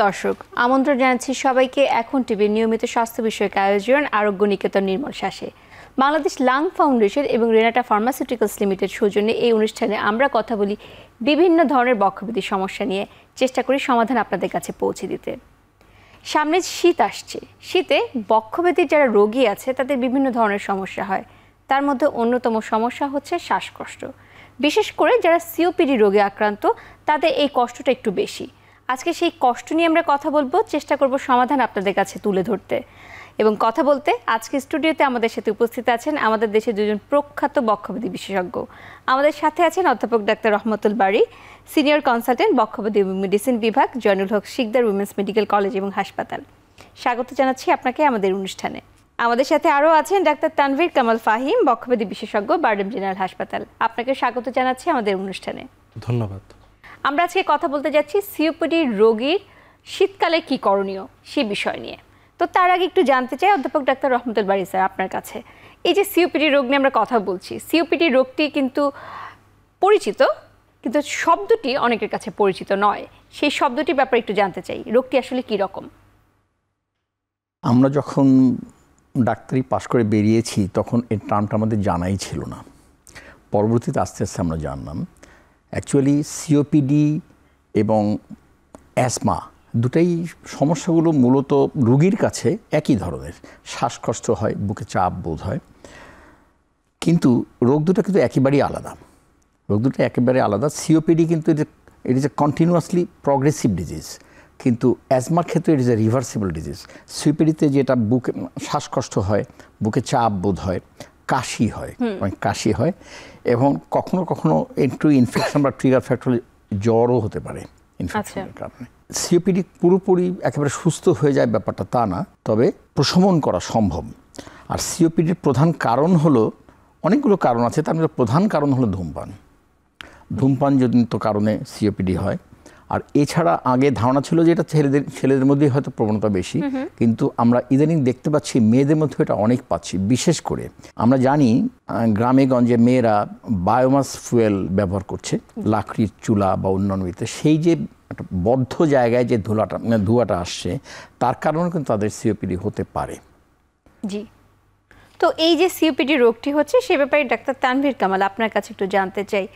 দর্শক, আমন্ত্রণ জানাচ্ছি সবাইকে এখন টিভির নিয়মিত স্বাস্থ্য বিষয়ক আয়োজন আরোগ্য নিকেতন নির্মল শ্বাসে। বাংলাদেশ লাং ফাউন্ডেশন এবং রেনাটা ফার্মাসিউটিক্যালস লিমিটেড সৌজন্যে এই অনুষ্ঠানে আমরা কথা বলি বিভিন্ন ধরনের বক্ষব্যাধি সমস্যা নিয়ে, চেষ্টা করি সমাধান আপনাদের কাছে পৌঁছে দিতে। সামনে শীত আসছে, শীতে বক্ষব্যাধির যারা রোগী আছে তাদের বিভিন্ন ধরনের সমস্যা হয়। তার মধ্যে অন্যতম সমস্যা হচ্ছে শ্বাসকষ্ট। বিশেষ করে যারা সিওপিডি রোগে আক্রান্ত তাদের এই কষ্টটা একটু বেশি। আজকে সেই কষ্ট নিয়ে আমরা কথা বলবো, চেষ্টা করব সমাধান আপনাদের কাছে তুলে ধরতে। এবং কথা বলতে আজকে স্টুডিওতে আমাদের সাথে উপস্থিত আছেন আমাদের দেশের দুজন প্রখ্যাত বক্ষব্যাধি বিশেষজ্ঞ। আমাদের সাথে আছেন অধ্যাপক ডাক্তার রহমতুল বারী, সিনিয়র কনসালটেন্ট বক্ষব্যাধি মেডিসিন বিভাগ, জয়নুল হক শিকদার উইমেন্স মেডিকেল কলেজ এবং হাসপাতাল। স্বাগত জানাচ্ছি আপনাকে আমাদের অনুষ্ঠানে। আমাদের সাথে আরও আছেন ডাক্তার তানভীর কামাল ফাহিম, বক্ষব্যাধি বিশেষজ্ঞ, বারডেম জেনারেল হাসপাতাল। আপনাকে স্বাগত জানাচ্ছি আমাদের অনুষ্ঠানে। ধন্যবাদ। আমরা আজকে কথা বলতে যাচ্ছি সিওপিডি রোগীর শীতকালে কি করণীয় সে বিষয় নিয়ে। তো তার আগে একটু জানতে চাই অধ্যাপক ডাক্তার রহমতুল বারী স্যার, আপনার কাছে এই যে সিওপিডি রোগ নিয়ে আমরা কথা বলছি, সিওপিডি রোগটি কিন্তু পরিচিত, কিন্তু শব্দটি অনেকের কাছে পরিচিত নয়। সেই শব্দটির ব্যাপারে একটু জানতে চাই, রোগটি আসলে কি রকম? আমরা যখন ডাক্তারি পাশ করে বেরিয়েছি তখন এই টার্মটা আমাদের জানাই ছিল না, পরবর্তীতে আস্তে আস্তে আমরা জানলাম। অ্যাকচুয়ালি সিওপিডি এবং অ্যাসমা দুটাই সমস্যাগুলো মূলত রোগীর কাছে একই ধরনের, শ্বাসকষ্ট হয়, বুকে চাপ বোধ হয়, কিন্তু রোগ দুটো কিন্তু একেবারেই আলাদা। সিওপিডি কিন্তু it is a continuously progressive disease, কিন্তু অ্যাজমার ক্ষেত্রে it is a reversible disease. সিওপিডিতে যেটা বুকে শ্বাসকষ্ট হয়, বুকে চাপ বোধ হয়, কাশি হয় এবং কখনো কখনো একটু ইনফেকশন বা ট্রিগার ফ্যাক্টর জ্বরও হতে পারে ইনফেকশনের কারণে। সিওপিডি পুরোপুরি একেবারে সুস্থ হয়ে যায় ব্যাপারটা তা না, তবে প্রশমন করা সম্ভব। আর সিওপিডির প্রধান কারণ হলো, অনেকগুলো কারণ আছে, তার মধ্যে প্রধান কারণ হলো ধূমপানজনিত কারণে সিওপিডি হয়। আর এছাড়া আগে ধারণা ছিল যে এটা ছেলেদের মধ্যেই হয়তো প্রবণতা বেশি, কিন্তু আমরা ইদানিং দেখতে পাচ্ছি মেয়েদের মধ্যে এটা অনেক পাচ্ছি। বিশেষ করে আমরা জানি গ্রামে গঞ্জে মেয়েরা বায়োমাস ফুয়েল ব্যবহার করছে, লাকড়ির চুলা বা অন্যান্য সেই যে একটা বদ্ধ জায়গায় যে ধোঁয়াটা আসছে তার কারণে কিন্তু তাদের সিওপিডি হতে পারে। জি, তো এই যে সিওপিডি রোগটি হচ্ছে সে ব্যাপারে ডাক্তার তানভীর কামাল আপনার কাছে একটু জানতে চাই।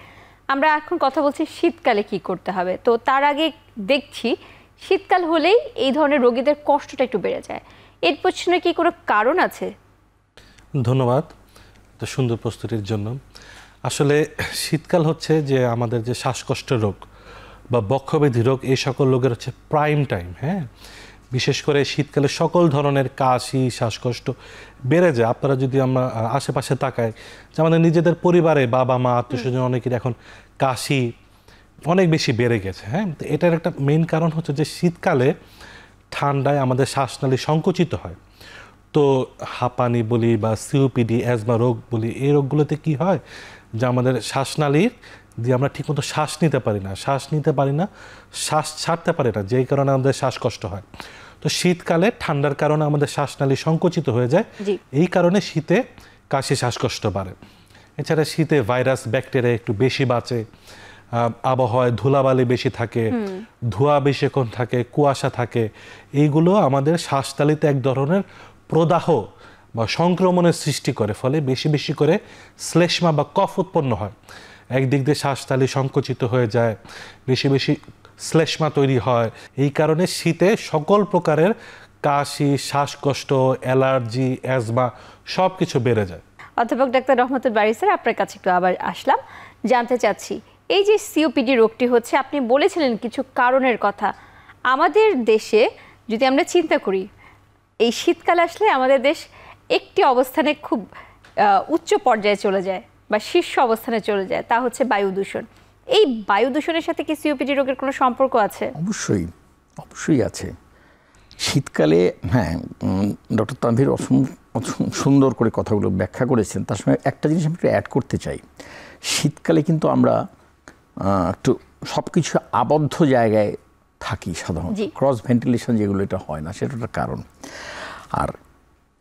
আমরা এখন কথা বলছি শীতকালে কি করতে হবে, তো তার আগে দেখছি শীতকাল হলেই এই ধরনের রোগীদের কষ্টটা একটু বেড়ে যায়, এর পেছনে কি কোনো কারণ আছে? ধন্যবাদ তো সুন্দর প্রস্তুতির জন্য। আসলে শীতকাল হচ্ছে যে আমাদের যে শ্বাসকষ্টের রোগ বা বক্ষব্যাধি রোগ, এই সকল রোগের হচ্ছে প্রাইম টাইম। হ্যাঁ, বিশেষ করে শীতকালে সকল ধরনের কাশি, শ্বাসকষ্ট বেড়ে যায়। আপনারা যদি আমরা আশেপাশে তাকাই, যে আমাদের নিজেদের পরিবারে বাবা মা আত্মীয়স্বজন অনেকের এখন কাশি অনেক বেশি বেড়ে গেছে। হ্যাঁ, তো এটার একটা মেইন কারণ হচ্ছে যে শীতকালে ঠান্ডায় আমাদের শ্বাসনালী সংকুচিত হয়। তো হাঁপানি বলি বা সিওপিডি, অ্যাজমা রোগ বলি, এই রোগগুলোতে কি হয় যে আমাদের শ্বাসনালীর দিয়ে আমরা ঠিকমতো শ্বাস নিতে পারি না, শ্বাস ছাড়তে পারি না, যেই কারণে আমাদের শ্বাসকষ্ট হয়। তো শীতকালে ঠান্ডার কারণে আমাদের শ্বাসনালী সংকুচিত হয়ে যায়, এই কারণে শীতে কাশি শ্বাসকষ্ট বাড়ে। এছাড়া শীতে ভাইরাস ব্যাকটেরিয়া একটু বেশি বাঁচে, আবহাওয়ায় ধুলাবালি বেশি থাকে, ধোঁয়া বেশিক্ষণ থাকে, কুয়াশা থাকে, এইগুলো আমাদের শ্বাসনালীতে এক ধরনের প্রদাহ বা সংক্রমণের সৃষ্টি করে, ফলে বেশি বেশি করে শ্লেষ্মা বা কফ উৎপন্ন হয়। একদিক দিয়ে শ্বাসনালী সংকুচিত হয়ে যায়, বেশি বেশি শ্লেষ্মা তৈরি হয়। এই কারণে শীতে সকল প্রকারের কাশি, শ্বাসকষ্ট, অ্যালার্জি, অ্যাজমা সব কিছু বেড়ে যায়। অধ্যাপক ডাক্তার রহমতুল বারী স্যার, আপনার কাছে একটু আবার আসলাম, জানতে চাচ্ছি এই যে সিওপিডি রোগটি হচ্ছে, আপনি বলেছিলেন কিছু কারণের কথা। আমাদের দেশে যদি আমরা চিন্তা করি, এই শীতকাল আসলে আমাদের দেশ একটি অবস্থানে খুব উচ্চ পর্যায়ে চলে যায় বা শীর্ষ অবস্থানে চলে যায়, তা হচ্ছে বায়ু দূষণ। এই বায়ু দূষণের সাথে কি সিওপিডি রোগের কোনো সম্পর্ক আছে? অবশ্যই আছে। শীতকালে, হ্যাঁ, ডক্টর তানভীর সুন্দর করে কথাগুলো ব্যাখ্যা করেছেন। তার সঙ্গে একটা জিনিস আমি একটু অ্যাড করতে চাই। শীতকালে কিন্তু আমরা একটু সব কিছু আবদ্ধ জায়গায় থাকি সাধারণত, ক্রস ভেন্টিলেশন যেগুলো, এটা হয় না, সেটা একটা কারণ। আর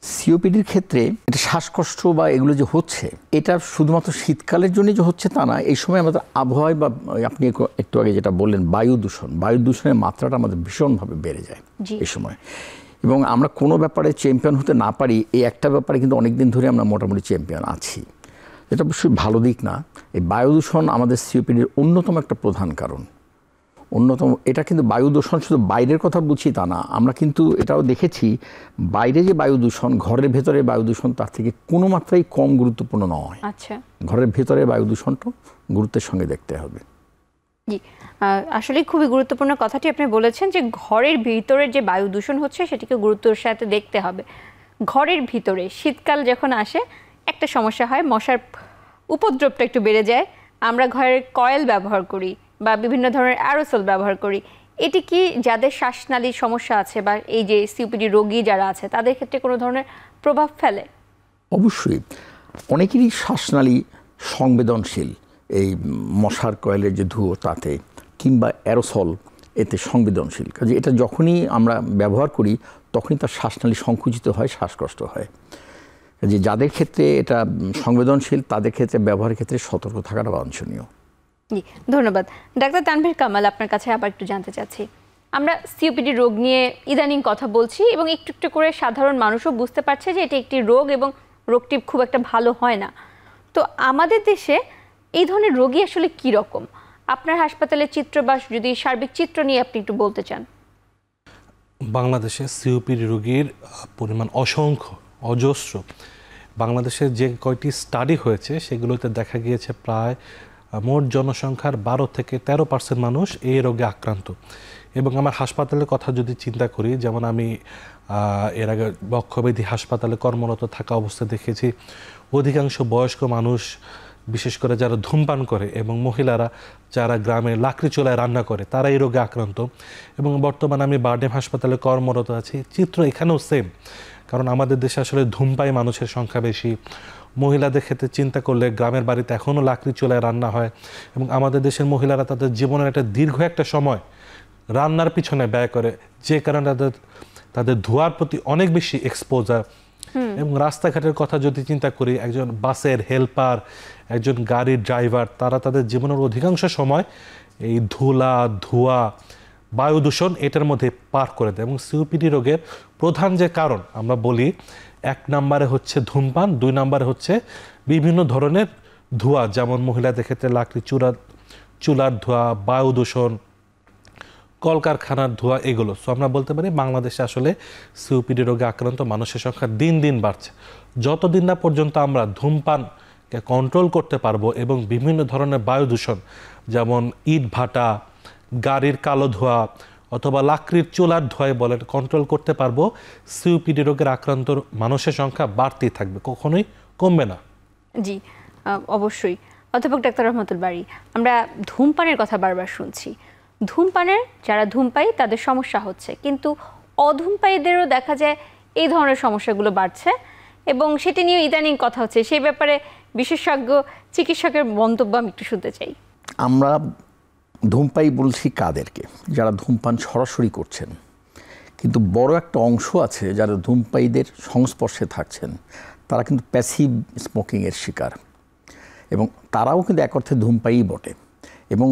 সিওপিডির ক্ষেত্রে এটা শ্বাসকষ্ট বা এগুলো যে হচ্ছে, এটা শুধুমাত্র শীতকালের জন্য যে হচ্ছে তা না। এই সময় আমাদের আবহাওয়ায় বা আপনি একটু আগে যেটা বললেন বায়ু দূষণের মাত্রাটা আমাদের ভীষণভাবে বেড়ে যায় এই সময়। এবং আমরা কোনো ব্যাপারে চ্যাম্পিয়ন হতে না পারি, এই একটা ব্যাপারে কিন্তু অনেকদিন ধরে আমরা মোটামুটি চ্যাম্পিয়ন আছি। এটা অবশ্যই ভালো দিক না। এই বায়ু দূষণ আমাদের সিওপিডির অন্যতম একটা প্রধান কারণ। এটা কিন্তু বায়ু দূষণ শুধু বাইরের কথা বুঝি তা না, আমরা কিন্তু এটাও দেখেছি বাইরে যে বায়ু দূষণ, ঘরের ভেতরে বায়ু দূষণ তার থেকে কোনো মাত্রাই কম গুরুত্বপূর্ণ নয়। আচ্ছা, ঘরের ভেতরে বায়ু দূষণটা গুরুত্বের সঙ্গে দেখতে হবে। জি, আসলে খুবই গুরুত্বপূর্ণ কথাটি আপনি বলেছেন যে ঘরের ভিতরে যে বায়ু দূষণ হচ্ছে সেটিকে গুরুত্বের সাথে দেখতে হবে। ঘরের ভিতরে শীতকাল যখন আসে একটা সমস্যা হয়, মশার উপদ্রবটা একটু বেড়ে যায়। আমরা ঘরের কয়েল ব্যবহার করি বা বিভিন্ন ধরনের অ্যারোসল ব্যবহার করি। এটি কি যাদের শ্বাসনালীর সমস্যা আছে বা এই যে সিওপিডি রোগী যারা আছে তাদের ক্ষেত্রে কোনো ধরনের প্রভাব ফেলে? অবশ্যই অনেকেরই শ্বাসনালী সংবেদনশীল এই মশার কয়েলের যে ধুয়ো তাতে, কিংবা অ্যারোসল এতে সংবেদনশীল। কাজে এটা যখনই আমরা ব্যবহার করি তখনই তার শ্বাসনালী সংকুচিত হয়, শ্বাসকষ্ট হয়। যে যাদের ক্ষেত্রে এটা সংবেদনশীল তাদের ক্ষেত্রে ব্যবহারের ক্ষেত্রে সতর্ক থাকাটা বাঞ্ছনীয়। জি, ধন্যবাদ। ডাক্তার তানভীর কামাল, আপনার কাছে আবার একটু জানতে চাচ্ছি, আমরা সিওপিডি রোগ নিয়ে ইদানিং কথা বলছি এবং একটু একটু করে সাধারণ মানুষও বুঝতে পারছে যে এটি একটি রোগ এবং রোগটি খুব একটা ভালো হয় না। তো আমাদের দেশে এই ধরনের রোগী আসলে কী রকম? আপনার হাসপাতালের চিত্র বা যদি সার্বিক চিত্র নিয়ে আপনি একটু বলতে চান। বাংলাদেশে সিওপিডি রোগীর পরিমাণ অসংখ্য, অজস্র। বাংলাদেশে যে কয়টি স্টাডি হয়েছে সেগুলোতে দেখা গিয়েছে প্রায় মোট জনসংখ্যার 12 থেকে 13% মানুষ এই রোগে আক্রান্ত। এবং আমার হাসপাতালের কথা যদি চিন্তা করি, যেমন আমি এর আগে বক্ষব্যাধি হাসপাতালে কর্মরত থাকা অবস্থায় দেখেছি অধিকাংশ বয়স্ক মানুষ, বিশেষ করে যারা ধূমপান করে এবং মহিলারা যারা গ্রামে লাকড়ি চুলায় রান্না করে, তারা এই রোগে আক্রান্ত। এবং বর্তমানে আমি বারডেম হাসপাতালে কর্মরত আছি, চিত্র এখানেও সেম। কারণ আমাদের দেশে আসলে ধূমপায়ী মানুষের সংখ্যা বেশি। মহিলাদের ক্ষেত্রে চিন্তা করলে গ্রামের বাড়িতে এখনও লাকড়ি চুলায় রান্না হয় এবং আমাদের দেশের মহিলারা তাদের জীবনের একটা দীর্ঘ একটা সময় রান্নার পিছনে ব্যয় করে, যে কারণে তাদের ধোঁয়ার প্রতি অনেক বেশি এক্সপোজার। এবং রাস্তাঘাটের কথা যদি চিন্তা করি, একজন বাসের হেল্পার, একজন গাড়ির ড্রাইভার, তারা তাদের জীবনের অধিকাংশ সময় এই ধোঁয়া, বায়ু দূষণ এটার মধ্যে পার করে দেয়। এবং সিওপিডি রোগের প্রধান যে কারণ আমরা বলি, 1 নম্বরে হচ্ছে ধূমপান, 2 নম্বরে হচ্ছে বিভিন্ন ধরনের ধোঁয়া, যেমন মহিলাদের ক্ষেত্রে লাকড়ি চুলার ধোঁয়া, বায়ু দূষণ, কলকারখানার ধোঁয়া, এগুলো। সো আমরা বলতে পারি বাংলাদেশে আসলে সিওপিডি রোগে আক্রান্ত মানুষের সংখ্যা দিন দিন বাড়ছে। যতদিন না পর্যন্ত আমরা ধূমপানকে কন্ট্রোল করতে পারবো এবং বিভিন্ন ধরনের বায়ু দূষণ, যেমন ইট ভাটা, গাড়ির কালো ধোঁয়া অথবা লাকড়ির চুলার ধোঁয়ায় বলেন, কন্ট্রোল করতে পারবো, সিওপিডি রোগের আক্রান্ত মানুষের সংখ্যা বাড়তেই থাকবে, কখনোই কমবে না। জি, অবশ্যই। অধ্যাপক ডাক্তার রহমতুল বারী, আমরা ধূমপানের কথা বারবার শুনছি। ধূমপানের যারা ধূমপায়ী তাদের সমস্যা হচ্ছে, কিন্তু অধূমপায়ীদেরও দেখা যায় এই ধরনের সমস্যাগুলো বাড়ছে এবং সেটি নিয়ে ইদানিং কথা হচ্ছে। সেই ব্যাপারে বিশেষজ্ঞ চিকিৎসকের মন্তব্য আমি একটু শুনতে চাই। আমরা ধূমপায়ী বলছি কাদেরকে? যারা ধূমপান সরাসরি করছেন, কিন্তু বড় একটা অংশ আছে যারা ধূমপায়ীদের সংস্পর্শে থাকছেন, তারা কিন্তু প্যাসিভ স্মোকিংয়ের শিকার এবং তারাও কিন্তু এক অর্থে ধূমপায়ী বটে। এবং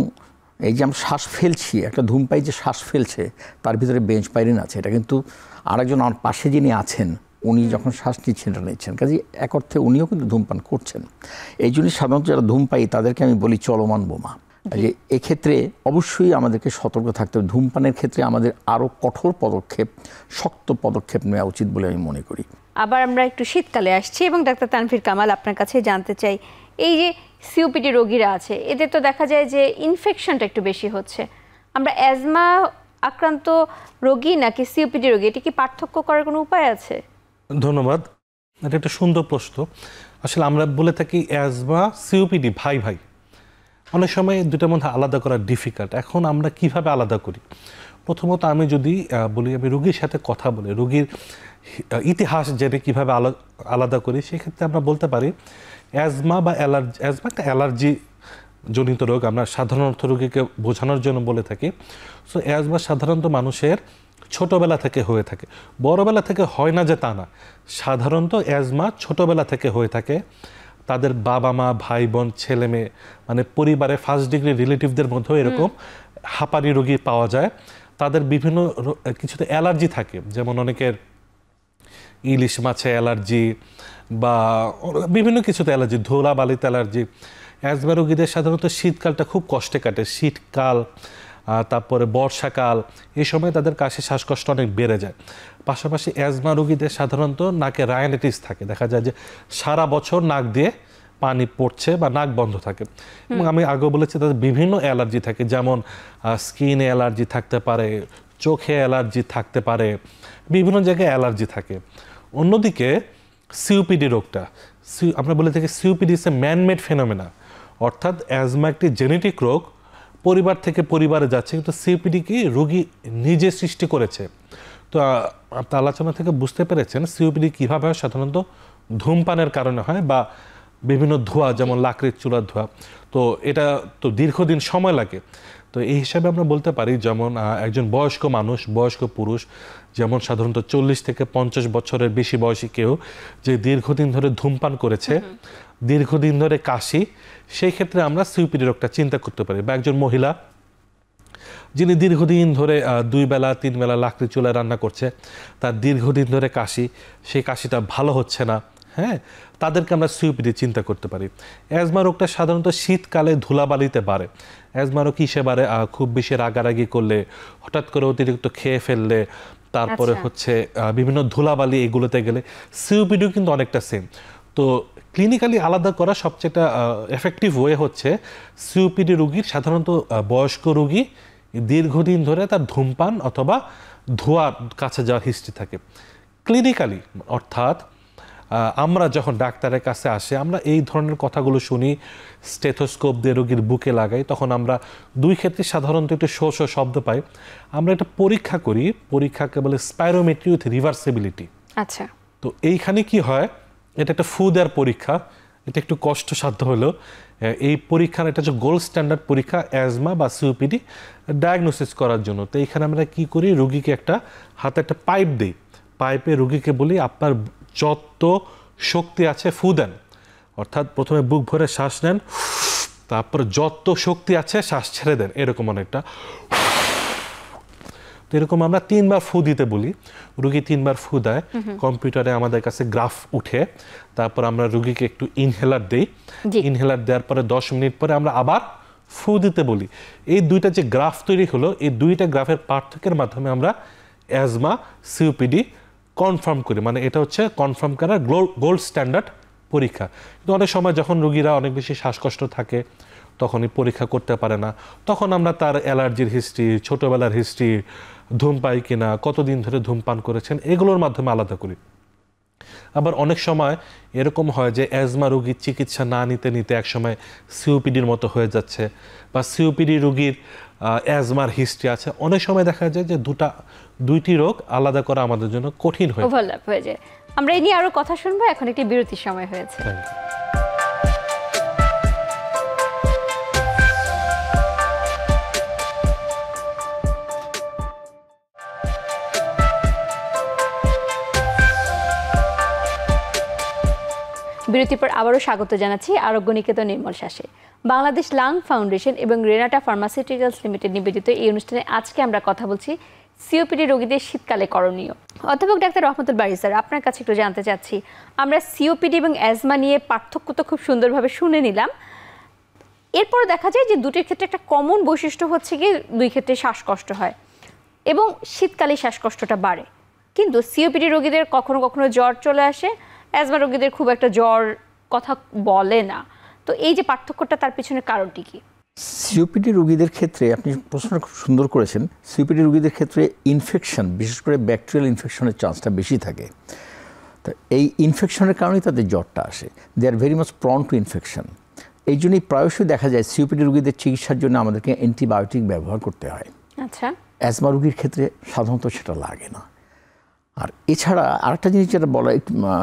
এই যে আমরা শ্বাস ফেলছি, একটা ধূমপায়ী যে শ্বাস ফেলছে তার ভিতরে বেঞ্চপাইরিন আছে, এটা কিন্তু আরেকজন আমার পাশে যিনি আছেন উনি যখন শ্বাস নিচ্ছেন কাজে এক অর্থে উনিও কিন্তু ধূমপান করছেন। এই জন্যই সাধারণত যারা ধূমপায়ী তাদেরকে আমি বলি চলমান বোমা। যে এক্ষেত্রে অবশ্যই আমাদেরকে সতর্ক থাকতে হবে। ধূমপানের ক্ষেত্রে আমাদের আরও কঠোর পদক্ষেপ, শক্ত পদক্ষেপ নেওয়া উচিত বলে আমি মনে করি। আবার আমরা একটু শীতকালে আসছি এবং ডাক্তার তানভীর কামাল, আপনার কাছে জানতে চাই, এই যে সিওপিডি রোগীরা আছে এদের তো দেখা যায় যে ইনফেকশনটা একটু বেশি হচ্ছে। আমরা অ্যাজমা আক্রান্ত রোগী নাকি সিওপিডি রোগী, এটি কি পার্থক্য করার কোনো উপায় আছে? ধন্যবাদ, এটা একটা সুন্দর প্রশ্ন। আসলে আমরা বলে থাকি অ্যাজমা সিওপিডি ভাই ভাই, অনেক সময় দুটার মধ্যে আলাদা করা ডিফিকাল্ট। এখন আমরা কিভাবে আলাদা করি? প্রথমত আমি যদি বলি, আমি রোগীর সাথে কথা বলে রোগীর ইতিহাস জেনে কীভাবে আলাদা করি, সেক্ষেত্রে আমরা বলতে পারি অ্যাজমা বা অ্যাজমা একটা অ্যালার্জি জনিত রোগ, আমরা সাধারণত রোগীকে বোঝানোর জন্য বলে থাকি। সো অ্যাজমা সাধারণত মানুষের ছোটবেলা থেকে হয়ে থাকে। বড়বেলা থেকে হয় না যে তা না, সাধারণত অ্যাজমা ছোটবেলা থেকে হয়ে থাকে। তাদের বাবা মা ভাই বোন ছেলে মেয়ে মানে পরিবারে ফার্স্ট ডিগ্রি রিলেটিভদের মধ্যেও এরকম হাঁপানি রোগী পাওয়া যায়। তাদের বিভিন্ন কিছুতে অ্যালার্জি থাকে, যেমন অনেকের ইলিশ মাছে অ্যালার্জি বা বিভিন্ন কিছুতে অ্যালার্জি, ধুলাবালিতে অ্যালার্জি। অ্যাজমা রোগীদের সাধারণত শীতকালটা খুব কষ্টে কাটে, শীতকাল তারপরে বর্ষাকাল, এই সময় তাদের কাশি শ্বাসকষ্ট অনেক বেড়ে যায়। পাশাপাশি অ্যাজমা রোগীদের সাধারণত নাকে রায়ানাইটিস থাকে, দেখা যায় যে সারা বছর নাক দিয়ে পানি পড়ছে বা নাক বন্ধ থাকে। এবং আমি আগেও বলেছি তাদের বিভিন্ন অ্যালার্জি থাকে, যেমন স্কিনে অ্যালার্জি থাকতে পারে, চোখে অ্যালার্জি থাকতে পারে, বিভিন্ন জায়গায় অ্যালার্জি থাকে। অন্যদিকে সিওপিডি রোগটা, আমরা বলে থাকি COPD is a man-made phenomena, অর্থাৎ অ্যাজমা একটি জেনেটিক রোগ, পরিবার থেকে পরিবারে যাচ্ছে, কিন্তু সিওপিডি কি রোগী নিজে সৃষ্টি করেছে। তো আপনার আলোচনা থেকে বুঝতে পেরেছেন সিওপিডি কীভাবে হয়, সাধারণত ধূমপানের কারণে হয় বা বিভিন্ন ধোঁয়া, যেমন লাকড়ির চুলার ধোঁয়া। তো এটা তো দীর্ঘদিন সময় লাগে। তো এই হিসাবে আমরা বলতে পারি, যেমন একজন বয়স্ক মানুষ, বয়স্ক পুরুষ যেমন সাধারণত 40 থেকে 50 বছরের বেশি বয়সী কেউ যে দীর্ঘদিন ধরে ধূমপান করেছে, দীর্ঘদিন ধরে কাশি, সেই ক্ষেত্রে আমরা সিওপিডি রোগটা চিন্তা করতে পারি। বা একজন মহিলা যিনি দীর্ঘদিন ধরে 2 বেলা 3 বেলা লাকড়ি চুলায় রান্না করছে, তার দীর্ঘদিন ধরে কাশি, সেই কাশিটা ভালো হচ্ছে না, হ্যাঁ, তাদেরকে আমরা সিওপিডি চিন্তা করতে পারি। অ্যাজমা রোগটা সাধারণত শীতকালে ধুলাবালিতে বাড়ে। অ্যাজমা রোগ কিসে বাড়ে? খুব বেশি রাগারাগি করলে, হঠাৎ করে অতিরিক্ত খেয়ে ফেললে, তারপরে হচ্ছে বিভিন্ন ধুলাবালি এগুলোতে গেলে। সিওপিডিও কিন্তু অনেকটা সেম। তো ক্লিনিক্যালি আলাদা করা সবচেয়ে একটা এফেক্টিভ ওয়ে হচ্ছে সিওপিডি রোগীর সাধারণত বয়স্ক রোগী দীর্ঘদিন ধরে তার ধূমপান অথবা ধোঁয়ার কাছে যাওয়ার হিস্ট্রি থাকে। ক্লিনিক্যালি অর্থাৎ আমরা যখন ডাক্তারের কাছে আসি, আমরা এই ধরনের কথাগুলো শুনি, স্টেথোস্কোপ দিয়ে রোগীর বুকে লাগাই, তখন আমরা দুই ক্ষেত্রে সাধারণত একটু শো শো শব্দ পাই। আমরা একটা পরীক্ষা করি, পরীক্ষাকে বলে স্পাইরোমেট্রি উইথ রিভার্সিবিলিটি। আচ্ছা, তো এইখানে কি হয়, এটা একটা ফু দেওয়ার পরীক্ষা, এটা একটু কষ্টসাধ্য হলেও এই পরীক্ষার এটা হচ্ছে গোল্ড স্ট্যান্ডার্ড পরীক্ষা অ্যাজমা বা সিওপিডি ডায়াগনোসিস করার জন্য। তো এইখানে আমরা কি করি, রোগীকে একটা হাতে একটা পাইপ দিই, পাইপে রোগীকে বলি আপনার যত শক্তি আছে ফু দেন, অর্থাৎ প্রথমে বুক ভরে শ্বাস নেন, তারপর যত শক্তি আছে শ্বাস ছেড়ে দেন, এরকম অনেকটা। তো এরকম আমরা 3 বার ফু দিতে বলি, রুগী 3 বার ফু দেয়। কম্পিউটারে আমাদের কাছে গ্রাফ উঠে, তারপর আমরা রুগীকে একটু ইনহেলার দেই, ইনহেলার দেওয়ার পরে 10 মিনিট পরে আমরা আবার ফু দিতে বলি। এই দুইটা যে গ্রাফ তৈরি হলো, এই দুইটা গ্রাফের পার্থক্যের মাধ্যমে আমরা অ্যাজমা সিওপিডি কনফার্ম করি, মানে এটা হচ্ছে কনফার্ম করার গোল্ড স্ট্যান্ডার্ড পরীক্ষা। কিন্তু অনেক সময় যখন রোগীরা অনেক বেশি শ্বাসকষ্ট থাকে, তখনই পরীক্ষা করতে পারে না, তখন আমরা তার অ্যালার্জির হিস্ট্রি, ছোটোবেলার হিস্ট্রি, ধূমপাই কিনা, কতদিন ধরে ধূমপান করেছেন, এগুলোর মাধ্যমে আলাদা করি। আবার অনেক সময় এরকম হয় যে অ্যাজমা রোগীর চিকিৎসা না নিতে নিতে একসময় সিওপিডির মতো হয়ে যাচ্ছে, বা সিওপিডি রোগীর অ্যাজমার হিস্ট্রি আছে। অনেক সময় দেখা যায় যে দুইটি রোগ আলাদা করা আমাদের জন্য কঠিন হয়ে ওভারল্যাপ হয়ে যায়। আমরা এই নিয়ে আরো কথা শুনবো, এখন একটি বিরতির সময় হয়েছে। বিরতির পর আবারও স্বাগত জানাচ্ছি আরোগ্য নিকেতন নির্মল শ্বাসে। বাংলাদেশ লাং ফাউন্ডেশন এবং রেনাটা ফার্মাসিউটিক্যালস লিমিটেড নিবেদিত এই অনুষ্ঠানে আজকে আমরা কথা বলছি সিওপিডি রোগীদের শীতকালে করণীয়। অধ্যাপক ডাক্তার রহমতুল বারী স্যার, আপনার কাছে একটু জানতে চাচ্ছি, আমরা সিওপিডি এবং অ্যাজমা নিয়ে পার্থক্য তো খুব সুন্দরভাবে শুনে নিলাম, এরপর দেখা যায় যে দুটির ক্ষেত্রে একটা কমন বৈশিষ্ট্য হচ্ছে কি দুই ক্ষেত্রে শ্বাসকষ্ট হয় এবং শীতকালে শ্বাসকষ্টটা বাড়ে, কিন্তু সিওপিডি রোগীদের কখনো কখনো জ্বর চলে আসে, অ্যাজমা রোগীদের খুব একটা জ্বর কথা বলে না। তো এই যে পার্থক্যটা, তার পিছনে কারণটি কি? সিওপিডি রোগীদের ক্ষেত্রে আপনি প্রশ্নটা খুব সুন্দর করেছেন। সিওপিডি রোগীদের ক্ষেত্রে ইনফেকশন, বিশেষ করে ব্যাকটেরিয়াল ইনফেকশনের চান্সটা বেশি থাকে। তো এই ইনফেকশনের কারণেই তাদের জ্বরটা আসে। They are very much prone to infection. এই জন্যই প্রায়শই দেখা যায় সিওপিডি রোগীদের চিকিৎসার জন্য আমাদেরকে অ্যান্টিবায়োটিক ব্যবহার করতে হয়। আচ্ছা, অ্যাজমা রোগীর ক্ষেত্রে সাধারণত সেটা লাগে না। আর এছাড়া আরেকটা জিনিস যেটা বলা,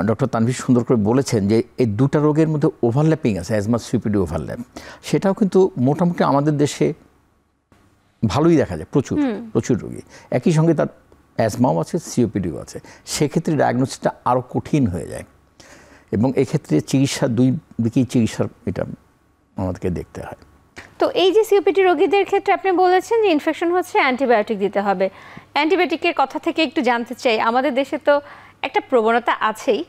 ডক্টর তানভীর সুন্দর করে বলেছেন যে এই দুটা রোগের মধ্যে ওভারল্যাপিং আছে, অ্যাজমা সিওপিডি ওভারল্যাপ, সেটাও কিন্তু মোটামুটি আমাদের দেশে ভালোই দেখা যায়, প্রচুর রোগী। একই সঙ্গে তার অ্যাজমাও আছে, সিওপিডিও আছে। সেক্ষেত্রে ডায়াগনোসিসটা আরও কঠিন হয়ে যায় এবং এক্ষেত্রে চিকিৎসা দুই দিকেই চিকিৎসার এটা আমাদেরকে দেখতে হয়। তো এই যে সিওপিডি রোগীদের ক্ষেত্রে আপনি বলেছেন যে ইনফেকশন হচ্ছে অ্যান্টিবায়োটিক দিতে হবে। অ্যান্টিবায়োটিকের কথা থেকে একটু জানতে চাই, আমাদের দেশে তো একটা প্রবণতা আছেই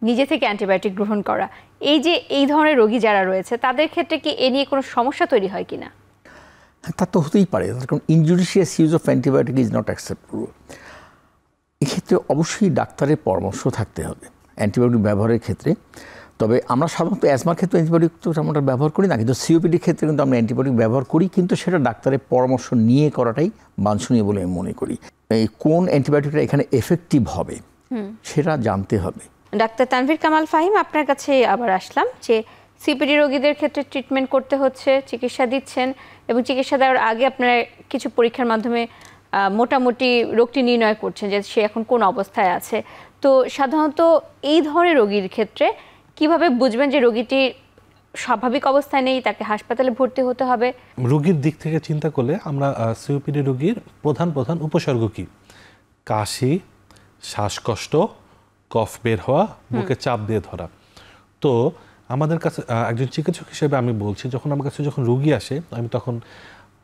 নিজে থেকে অ্যান্টিবায়োটিক গ্রহণ করা। এই যে এই ধরনের রোগী যারা রয়েছে তাদের ক্ষেত্রে কি এ নিয়ে কোনো সমস্যা তৈরি হয় কিনা? হ্যাঁ, তা তো হতেই পারে, কারণ injudicious use of antibiotic is not acceptable. এক্ষেত্রে অবশ্যই ডাক্তারের পরামর্শ থাকতে হবে অ্যান্টিবায়োটিক ব্যবহারের ক্ষেত্রে। তবে আমরা সাধারণত অ্যাজমার ক্ষেত্রে অ্যান্টিবায়োটিক তো আমরা ব্যবহার করি না, কিন্তু সিওপিডির ক্ষেত্রে কিন্তু আমরা অ্যান্টিবায়োটিক ব্যবহার করি, কিন্তু সেটা ডাক্তারের পরামর্শ নিয়ে করাটাই বাঞ্ছনীয় বলে আমি মনে করি। এই কোন অ্যান্টিবায়োটিকটা এখানে এফেক্টিভ হবে সেটা জানতে হবে। ডাক্তার তানভীর কামাল ফাহিম, আপনার কাছে আবার আসলাম যে সিওপিডি রোগীদের ক্ষেত্রে ট্রিটমেন্ট করতে হচ্ছে, চিকিৎসা দিচ্ছেন এবং চিকিৎসা দেওয়ার আগে আপনারা কিছু পরীক্ষার মাধ্যমে মোটামুটি রোগটি নির্ণয় করছেন যে সে এখন কোন অবস্থায় আছে। তো সাধারণত এই ধরনের রোগীর ক্ষেত্রে কিভাবে বুঝবেন যে রোগীটি স্বাভাবিক অবস্থায় নেই, তাকে হাসপাতালে ভর্তি হতে হবে? রোগীর দিক থেকে চিন্তা করলে আমরা সিওপিডি রোগীর প্রধান উপসর্গ কি? কাশি, শ্বাসকষ্ট, কফ বের হওয়া, বুকে চাপ দিয়ে ধরা। তো আমাদের কাছে একজন চিকিৎসক হিসেবে আমি বলছি, যখন আমার কাছে যখন রোগী আসে আমি তখন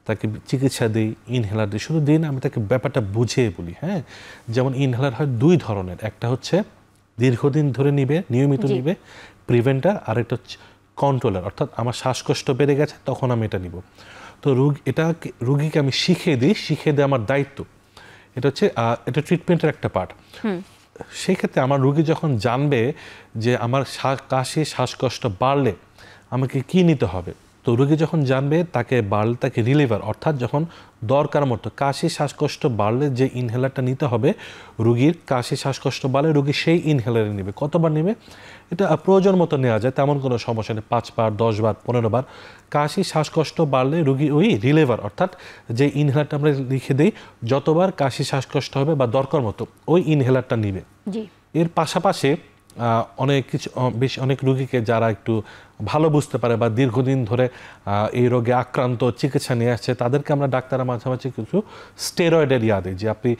তাকে চিকিৎসা দিই, ইনহেলার দিই। শুধু দিন আমি তাকে ব্যাপারটা বুঝিয়ে বলি। হ্যাঁ, যেমন ইনহেলার হয় দুই ধরনের, একটা হচ্ছে দীর্ঘদিন ধরে নিবে, নিয়মিত নিবে, প্রিভেন্টার, আর একটা হচ্ছে কন্ট্রোলার, অর্থাৎ আমার শ্বাসকষ্ট বেড়ে গেছে তখন আমি এটা নিব। তো রুগীকে আমি শিখিয়ে দিই আমার দায়িত্ব। এটা হচ্ছে এটা ট্রিটমেন্টের একটা পার্ট। সেই ক্ষেত্রে আমার রুগী যখন জানবে যে আমার কাশি শ্বাসকষ্ট বাড়লে আমাকে কি নিতে হবে, তো রুগী যখন জানবে তাকে রিলিভার, অর্থাৎ যখন দরকার মতো কাশি শ্বাসকষ্ট বাড়লে যে ইনহেলারটা নিতে হবে, রুগীর কাশি শ্বাসকষ্ট বাড়লে রুগী সেই ইনহেলারে নেবে। কতবার নেবে এটা প্রয়োজন মতো নেওয়া যায়, তেমন কোনো সমস্যা নেই। 5 বার, 10 বার, 15 বার। কাশি শ্বাসকষ্ট বাড়লে রুগী ওই রিলিভার, অর্থাৎ যে ইনহেলারটা আমরা লিখে দিই, যতবার কাশি শ্বাসকষ্ট হবে বা দরকার মতো ওই ইনহেলারটা নিবে। এর পাশাপাশি অনেক রুগীকে যারা একটু ভালো বুঝতে পারে বা দীর্ঘদিন ধরে এই রোগে আক্রান্ত চিকিৎসা নিয়ে আসছে, তাদেরকে আমরা ডাক্তাররা মাঝামাঝি কিছু স্টেরয়েডের দিই, যে আপনি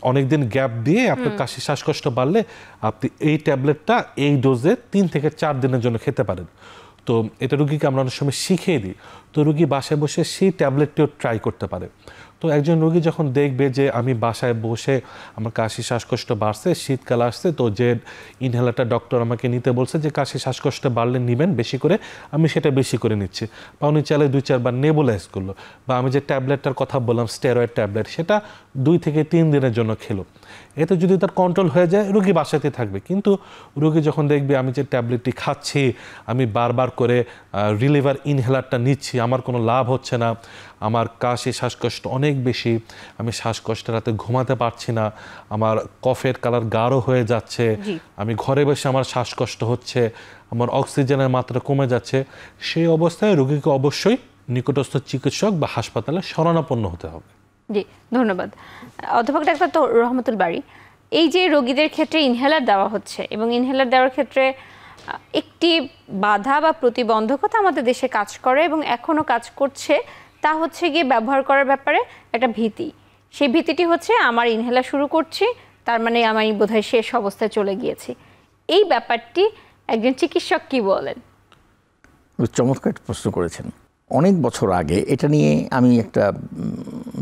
অনেকদিন গ্যাপ দিয়ে আপনার কাশি শ্বাসকষ্ট বাড়লে আপনি এই ট্যাবলেটটা এই ডোজে 3 থেকে 4 দিনের জন্য খেতে পারেন। তো এটা রুগীকে আমরা অনেক সময় শিখিয়ে দিই, তো রুগী বাসায় বসে সেই ট্যাবলেটটিও ট্রাই করতে পারে। তো একজন রোগী যখন দেখবে যে আমি বাসায় বসে আমার কাশি শ্বাসকষ্ট বাড়ছে, শীতকাল আসছে, তো যে ইনহেলারটা ডক্টর আমাকে নিতে বলছে যে কাশি শ্বাসকষ্ট বাড়লে নেবেন বেশি করে, আমি সেটা বেশি করে নিচ্ছি, বা উনি চাইলে 2-4 বার নেবুলাইজ করলো, বা আমি যে ট্যাবলেটটার কথা বললাম স্টেরয়েড ট্যাবলেট, সেটা 2 থেকে 3 দিনের জন্য খেলো। এতে যদি তার কন্ট্রোল হয়ে যায় রুগী বাসাতে থাকবে। কিন্তু রুগী যখন দেখবে আমি যে ট্যাবলেটটি খাচ্ছি, আমি বারবার করে রিলিভার ইনহেলারটা নিচ্ছি, আমার কোনো লাভ হচ্ছে না, আমার কাশি শ্বাসকষ্ট অনেক বেশি, আমি শ্বাসকষ্টের রাতে ঘুমাতে পারছি না, আমার কফের কালার গাঢ় হয়ে যাচ্ছে, আমি ঘরে বসে আমার শ্বাসকষ্ট হচ্ছে, আমার অক্সিজেনের মাত্রা কমে যাচ্ছে, সেই অবস্থায় রোগীকে অবশ্যই নিকটস্থ চিকিৎসক বা হাসপাতালে শরণাপন্ন হতে হবে। জি, ধন্যবাদ অধ্যাপক ডাক্তার রহমতুল বারী। এই যে রোগীদের ক্ষেত্রে ইনহেলার দেওয়া হচ্ছে এবং ইনহেলার দেওয়ার ক্ষেত্রে একটি বাধা বা প্রতিবন্ধকতা আমাদের দেশে কাজ করে এবং এখনও কাজ করছে, তা হচ্ছে গিয়ে ব্যবহার করার ব্যাপারে একটা ভীতি। সেই ভীতিটি হচ্ছে আমার ইনহেলার শুরু করছি, তার মানে আমি বোধহয় শেষ অবস্থায় চলে গিয়েছি। এই ব্যাপারটি একজন চিকিৎসক কি বলেন? চমৎকার প্রশ্ন করেছেন। অনেক বছর আগে এটা নিয়ে আমি একটা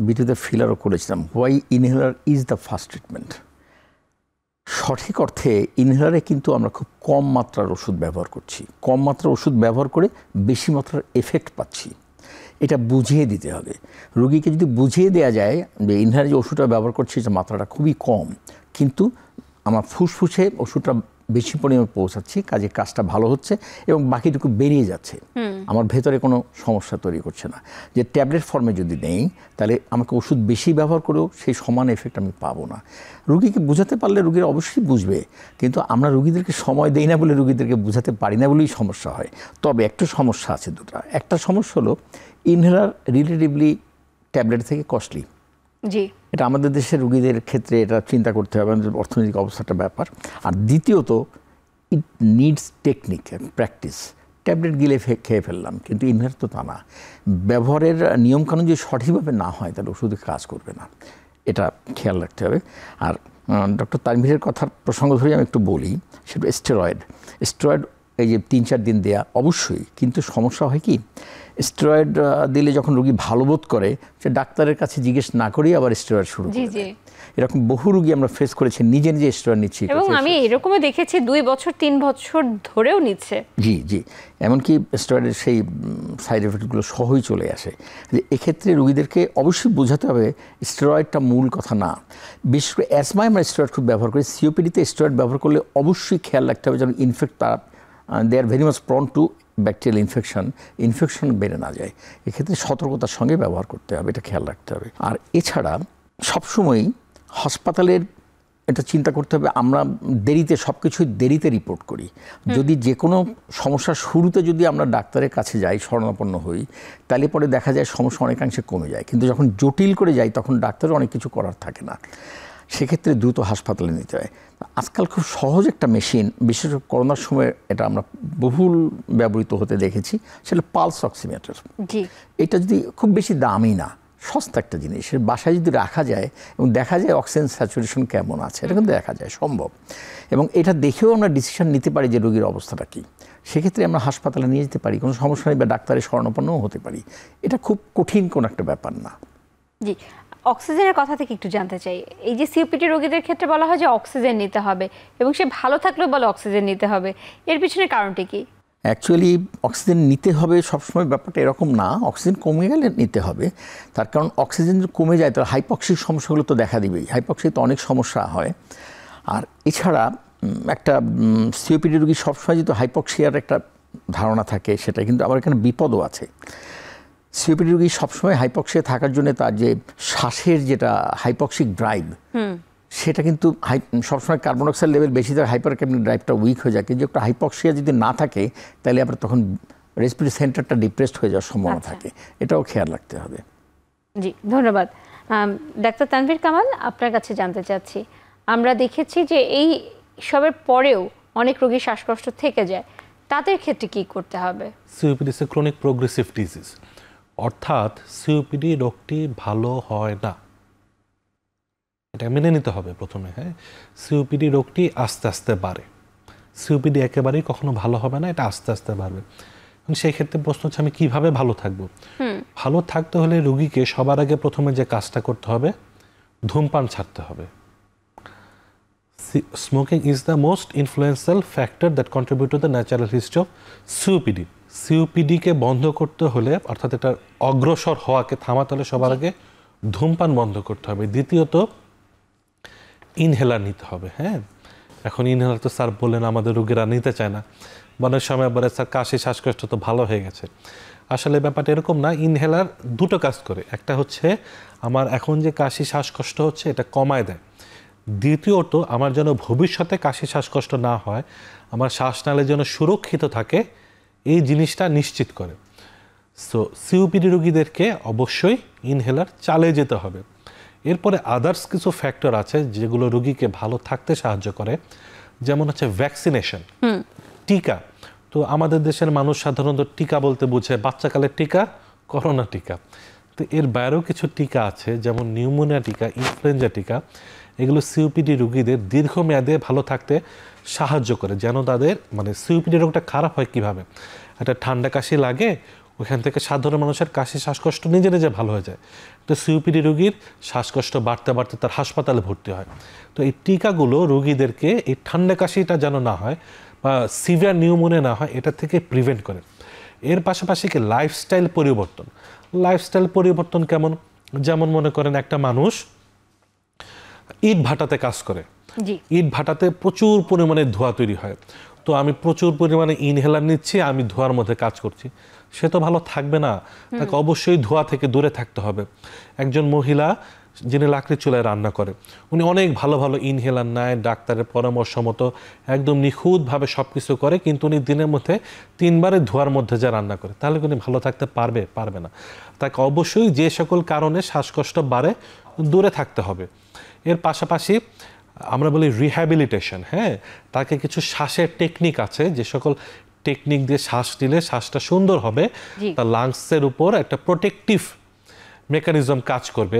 ভিডিওতে ফিলারও করেছিলাম, why inhaler is the first treatment. সঠিক অর্থে ইনহেলারে কিন্তু আমরা খুব কম মাত্রার ওষুধ ব্যবহার করছি, কম মাত্রার ওষুধ ব্যবহার করে বেশি মাত্রার এফেক্ট পাচ্ছি। এটা বুঝিয়ে দিতে হবে রোগীকে। যদি বুঝিয়ে দেওয়া যায় যে ইনহেলার যে ওষুধটা ব্যবহার করছি যে মাত্রাটা খুবই কম, কিন্তু আমার ফুসফুসে ওষুধটা বেশি পরিমাণে পৌঁছাচ্ছি, কাজে কাজটা ভালো হচ্ছে এবং বাকিটুকু বেরিয়ে যাচ্ছে, আমার ভেতরে কোনো সমস্যা তৈরি করছে না। যে ট্যাবলেট ফর্মে যদি নেই তাহলে আমাকে ওষুধ বেশি ব্যবহার করেও সেই সমান এফেক্ট আমি পাবো না। রুগীকে বোঝাতে পারলে রুগীরা অবশ্যই বুঝবে, কিন্তু আমরা রুগীদেরকে সময় দেই না বলে রুগীদেরকে বোঝাতে পারি না বলেই সমস্যা হয়। তবে একটা সমস্যা আছে, দুটা। একটা সমস্যা হলো ইনহেলার রিলেটিভলি ট্যাবলেট থেকে কস্টলি। জি, এটা আমাদের দেশের রুগীদের ক্ষেত্রে এটা চিন্তা করতে হবে, আমাদের অর্থনৈতিক অবস্থাটা ব্যাপার। আর দ্বিতীয়ত it needs technique, practice. Tablet গিলে খেয়ে ফেললাম, কিন্তু ইনহেলার তো তা না। ব্যবহারের নিয়মকানুন যদি সঠিকভাবে না হয় তাহলে ওষুধে কাজ করবে না। এটা খেয়াল রাখতে হবে। আর ডক্টর তানভীরের কথার প্রসঙ্গ ধরে আমি একটু বলি, সেটা স্টেরয়েড এই যে 3-4 দিন দেয়া অবশ্যই, কিন্তু সমস্যা হয় কি স্টেরয়েড দিলে যখন রোগী ভালো বোধ করে সে ডাক্তারের কাছে জিজ্ঞেস না করেই আবার স্টেরয়েড শুরু করে দেয়। এরকম বহু রোগী আমরা ফেস করেছি, নিজে স্টেরয়েড নিচ্ছি, এবং আমি এরকমও দেখেছি 2 বছর 3 বছর ধরেও নিচ্ছে। জি এমনকি স্টেরয়েডের সেই সাইড এফেক্টগুলো সহই চলে আসে। যে এক্ষেত্রে রোগীদেরকে অবশ্যই বোঝাতে হবে স্টেরয়েডটা মূল কথা না। বিশেষ করে অ্যাজমায় আমরা স্টেরয়েড খুব ব্যবহার করি, সিওপিডিতে স্টেরয়েড ব্যবহার করলে অবশ্যই খেয়াল রাখতে হবে যেন they are very much prone to bacterial infection বেড়ে না যায়। এক্ষেত্রে সতর্কতার সঙ্গে ব্যবহার করতে হবে, এটা খেয়াল রাখতে হবে। আর এছাড়া সবসময়ই হাসপাতালের এটা চিন্তা করতে হবে, আমরা সব কিছুই দেরিতে রিপোর্ট করি। যদি যে কোনো সমস্যার শুরুতে যদি আমরা ডাক্তারের কাছে যাই, শরণাপন্ন হই, তাহলে পরে দেখা যায় সমস্যা অনেকাংশে কমে যায়। কিন্তু যখন জটিল করে যাই তখন ডাক্তারের অনেক কিছু করার থাকে না, সেক্ষেত্রে দ্রুত হাসপাতালে নিতে হয়। আজকাল খুব সহজ একটা মেশিন, বিশেষ করে করোনার সময় এটা আমরা বহুল ব্যবহৃত হতে দেখেছি, সেটা পালস অক্সিমিটার। এটা যদি খুব বেশি দামি না, সস্তা একটা জিনিস, বাসায় যদি রাখা যায় এবং দেখা যায় অক্সিজেন স্যাচুরেশন কেমন আছে, এটা কিন্তু দেখা যায় সম্ভব। এবং এটা দেখেও আমরা ডিসিশন নিতে পারি যে রোগীর অবস্থাটা কী। সেক্ষেত্রে আমরা হাসপাতালে নিয়ে যেতে পারি, কোনো সমস্যা নেই, বা ডাক্তারের শরণাপন্নও হতে পারি। এটা খুব কঠিন কোনো একটা ব্যাপার না। জি, অক্সিজেনের কথা থেকে একটু জানতে চাই। এই যে সিওপিডি রোগীদের ক্ষেত্রে বলা হয় যে অক্সিজেন নিতে হবে, এবং সে ভালো থাকলেও বলে অক্সিজেন নিতে হবে, এর পিছনে কারণটা কি? অ্যাকচুয়ালি অক্সিজেন নিতে হবে সবসময় ব্যাপারটা এরকম না, অক্সিজেন কমে গেলে নিতে হবে। তার কারণ অক্সিজেন যদি কমে যায় তাহলে হাইপক্সিক সমস্যাগুলো তো দেখা দিবেই, হাইপক্সিতে অনেক সমস্যা হয়। আর এছাড়া একটা সিওপিডি রোগী সবসময় যেহেতু হাইপক্সিয়ার একটা ধারণা থাকে, সেটা কিন্তু আবার এখানে বিপদও আছে। সিওপিডি রোগী সবসময় হাইপক্সিয়া থাকার জন্য তার যে শ্বাসের যেটা হাইপক্সিক ড্রাইভ, সেটা কিন্তু সবসময় কার্বন ডাইঅক্সাইড লেভেল বেশি থাকে, হাইপারক্যাপনিক ড্রাইভটা উইক হয়ে যায়। কিন্তু একটা হাইপক্সিয়া যদি না থাকে তাহলে আবার তখন রেসপিরেটরি সেন্টারটা ডিপ্রেসড হয়ে যাওয়ার সম্ভাবনা থাকে, এটাও খেয়াল রাখতে হবে। জি, ধন্যবাদ। ডাক্তার তানভীর কামাল, আপনার কাছে জানতে চাচ্ছি, আমরা দেখেছি যে এই সবের পরেও অনেক রোগীর শ্বাসকষ্ট থেকে যায়, তাদের ক্ষেত্রে কি করতে হবে? COPD is a chronic progressive disease, অর্থাৎ সিওপিডি রোগটি ভালো হয় না, এটা মেনে নিতে হবে প্রথমে। হ্যাঁ, সিওপিডি রোগটি আস্তে আস্তে বাড়ে, সিওপিডি একেবারেই কখনো ভালো হবে না, এটা আস্তে আস্তে বাড়বে। সেই ক্ষেত্রে প্রশ্ন হচ্ছে আমি কিভাবে ভালো থাকবো? ভালো থাকতে হলে রোগীকে সবার আগে প্রথমে যে কাজটা করতে হবে, ধূমপান ছাড়তে হবে। Smoking is the most influential factor that contribute to the natural history of COPD. সিওপিডিকে বন্ধ করতে হলে, অর্থাৎ এটা অগ্রসর হওয়াকে থামাতে হলে সবার আগে ধূমপান বন্ধ করতে হবে। দ্বিতীয়ত ইনহেলার নিতে হবে। হ্যাঁ, এখন ইনহেলার তো স্যার বললেন আমাদের রোগীরা নিতে চায় না, অনেক সময় বলে স্যার কাশি শ্বাসকষ্ট তো ভালো হয়ে গেছে। আসলে ব্যাপারটা এরকম না। ইনহেলার দুটো কাজ করে, একটা হচ্ছে আমার এখন যে কাশি শ্বাসকষ্ট হচ্ছে এটা কমায় দেয়, দ্বিতীয়ত আমার যেন ভবিষ্যতে কাশি শ্বাসকষ্ট না হয়, আমার শ্বাসনালী যেন সুরক্ষিত থাকে, এই জিনিসটা নিশ্চিত করে। সো সিওপিডি রোগীদেরকে অবশ্যই ইনহেলার চালিয়ে যেতে হবে। এরপরে আদার্স কিছু ফ্যাক্টর আছে যেগুলো রোগীকে ভালো থাকতে সাহায্য করে, যেমন হচ্ছে ভ্যাকসিনেশন, টিকা। তো আমাদের দেশের মানুষ সাধারণত টিকা বলতে বুঝে বাচ্চাকালের টিকা, করোনা টিকা। তো এর বাইরেও কিছু টিকা আছে, যেমন নিউমোনিয়া টিকা, ইনফ্লুয়েঞ্জা টিকা। এগুলো সিওপিডি রোগীদের দীর্ঘমেয়াদে ভালো থাকতে সাহায্য করে, যেন তাদের সিওপিডি রোগটা খারাপ হয় কিভাবে, একটা ঠান্ডা কাশি লাগে, ওইখান থেকে সাধারণ মানুষের কাশি শ্বাসকষ্ট নিজে নিজে ভালো হয়ে যায়। তো সিওপিডি রোগীর শ্বাসকষ্ট বাড়তে বাড়তে তার হাসপাতালে ভর্তি হয়। তো এই টিকাগুলো রোগীদেরকে এই ঠান্ডা কাশিটা যেন না হয় বা সিভিয়ার নিউমোনিয়া না হয়, এটা থেকে প্রিভেন্ট করে। এর পাশাপাশি কি লাইফস্টাইল পরিবর্তন কেমন? যেমন মনে করেন একটা মানুষ ইট ভাটাতে কাজ করে, ইট ভাটাতে প্রচুর পরিমাণে ধোঁয়া তৈরি হয়, তো আমি প্রচুর পরিমাণে ইনহেলার নিচ্ছি, আমি ধোঁয়ার মধ্যে কাজ করছি, সে তো ভালো থাকবে না, তাকে অবশ্যই ধোঁয়া থেকে দূরে থাকতে হবে। একজন মহিলা যিনি লাকড়ির চুলায় রান্না করে, উনি অনেক ভালো ভালো ইনহেলার নেয়, ডাক্তারের পরামর্শ মতো একদম নিখুঁতভাবে সব কিছু করে, কিন্তু উনি দিনের মধ্যে 3 বারে ধোঁয়ার মধ্যে যা রান্না করে, তাহলে উনি ভালো থাকতে পারবে না। তাকে অবশ্যই যে সকল কারণে শ্বাসকষ্ট বাড়ে দূরে থাকতে হবে। এর পাশাপাশি আমরা বলি রিহ্যাবিলিটেশন। হ্যাঁ, তাকে কিছু শ্বাসের টেকনিক আছে, যে সকল টেকনিক দিয়ে শ্বাস নিলে শ্বাসটা সুন্দর হবে, তার লাংসের উপর একটা প্রোটেক্টিভ মেকানিজম কাজ করবে।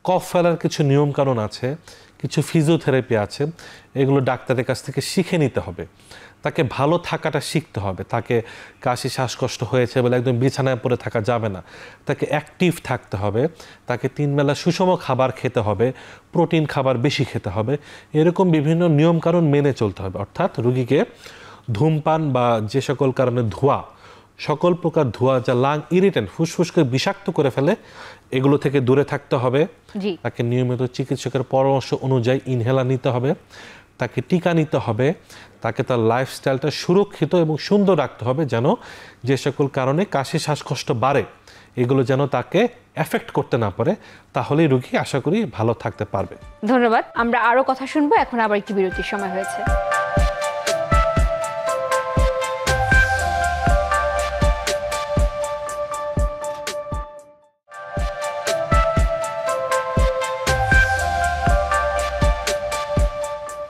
কফ ফেলার কিছু নিয়মকানুন আছে, কিছু ফিজিওথেরাপি আছে, এগুলো ডাক্তারের কাছ থেকে শিখে নিতে হবে। তাকে ভালো থাকাটা শিখতে হবে। তাকে কাশি শ্বাসকষ্ট হয়েছে বলে একদম বিছানায় পড়ে থাকা যাবে না, তাকে অ্যাক্টিভ থাকতে হবে, তাকে 3 বেলা সুষম খাবার খেতে হবে, প্রোটিন খাবার বেশি খেতে হবে, এরকম বিভিন্ন নিয়মকানুন মেনে চলতে হবে। অর্থাৎ রোগীকে ধূমপান বা যে সকল কারণে ধোঁয়া, সকল প্রকার ধোঁয়া যা লাং ইরিটেন্ট, ফুসফুসকে বিষাক্ত করে ফেলে, এগুলো থেকে দূরে থাকতে হবে। তাকে নিয়মিত চিকিৎসকের পরামর্শ অনুযায়ী ইনহেলার নিতে হবে, তাকে টিকা নিতে হবে, তাকে তার লাইফস্টাইলটা সুরক্ষিত এবং সুন্দর রাখতে হবে, যেন যে সকল কারণে কাশি শ্বাসকষ্ট বাড়ে এগুলো যেন তাকে এফেক্ট করতে না পারে। তাহলেই রোগী আশা করি ভালো থাকতে পারবে। ধন্যবাদ। আমরা আরো কথা শুনবো, এখন আবার একটু বিরতির সময় হয়েছে।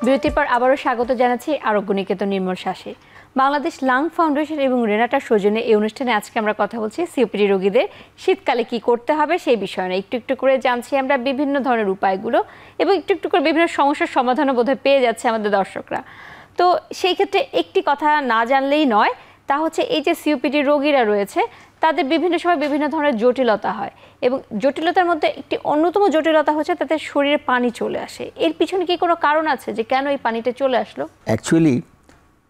বিরতির পর আবারও স্বাগত জানাচ্ছি আরোগ্য নিকেতন নির্মল শ্বাসে। বাংলাদেশ লাং ফাউন্ডেশন এবং রেনাটার সৌজন্যে এই অনুষ্ঠানে আজকে আমরা কথা বলছি সিওপিডি রোগীদের শীতকালে কি করতে হবে সেই বিষয়ে নিয়ে। একটু একটু করে জানছি আমরা বিভিন্ন ধরনের উপায়গুলো, এবং একটু একটু করে বিভিন্ন সমস্যার সমাধানও বোধহয় পেয়ে যাচ্ছে আমাদের দর্শকরা। তো সেই ক্ষেত্রে একটি কথা না জানলেই নয়, তা হচ্ছে এই যে সিওপিডি রোগীরা রয়েছে তাদের বিভিন্ন সময় বিভিন্ন ধরনের জটিলতা হয়, এবং জটিলতার মধ্যে একটি অন্যতম জটিলতা হচ্ছে তাদের শরীরে পানি চলে আসে। এর পিছনে কি কোনো কারণ আছে যে কেন এই পানিটা চলে আসলো? অ্যাকচুয়ালি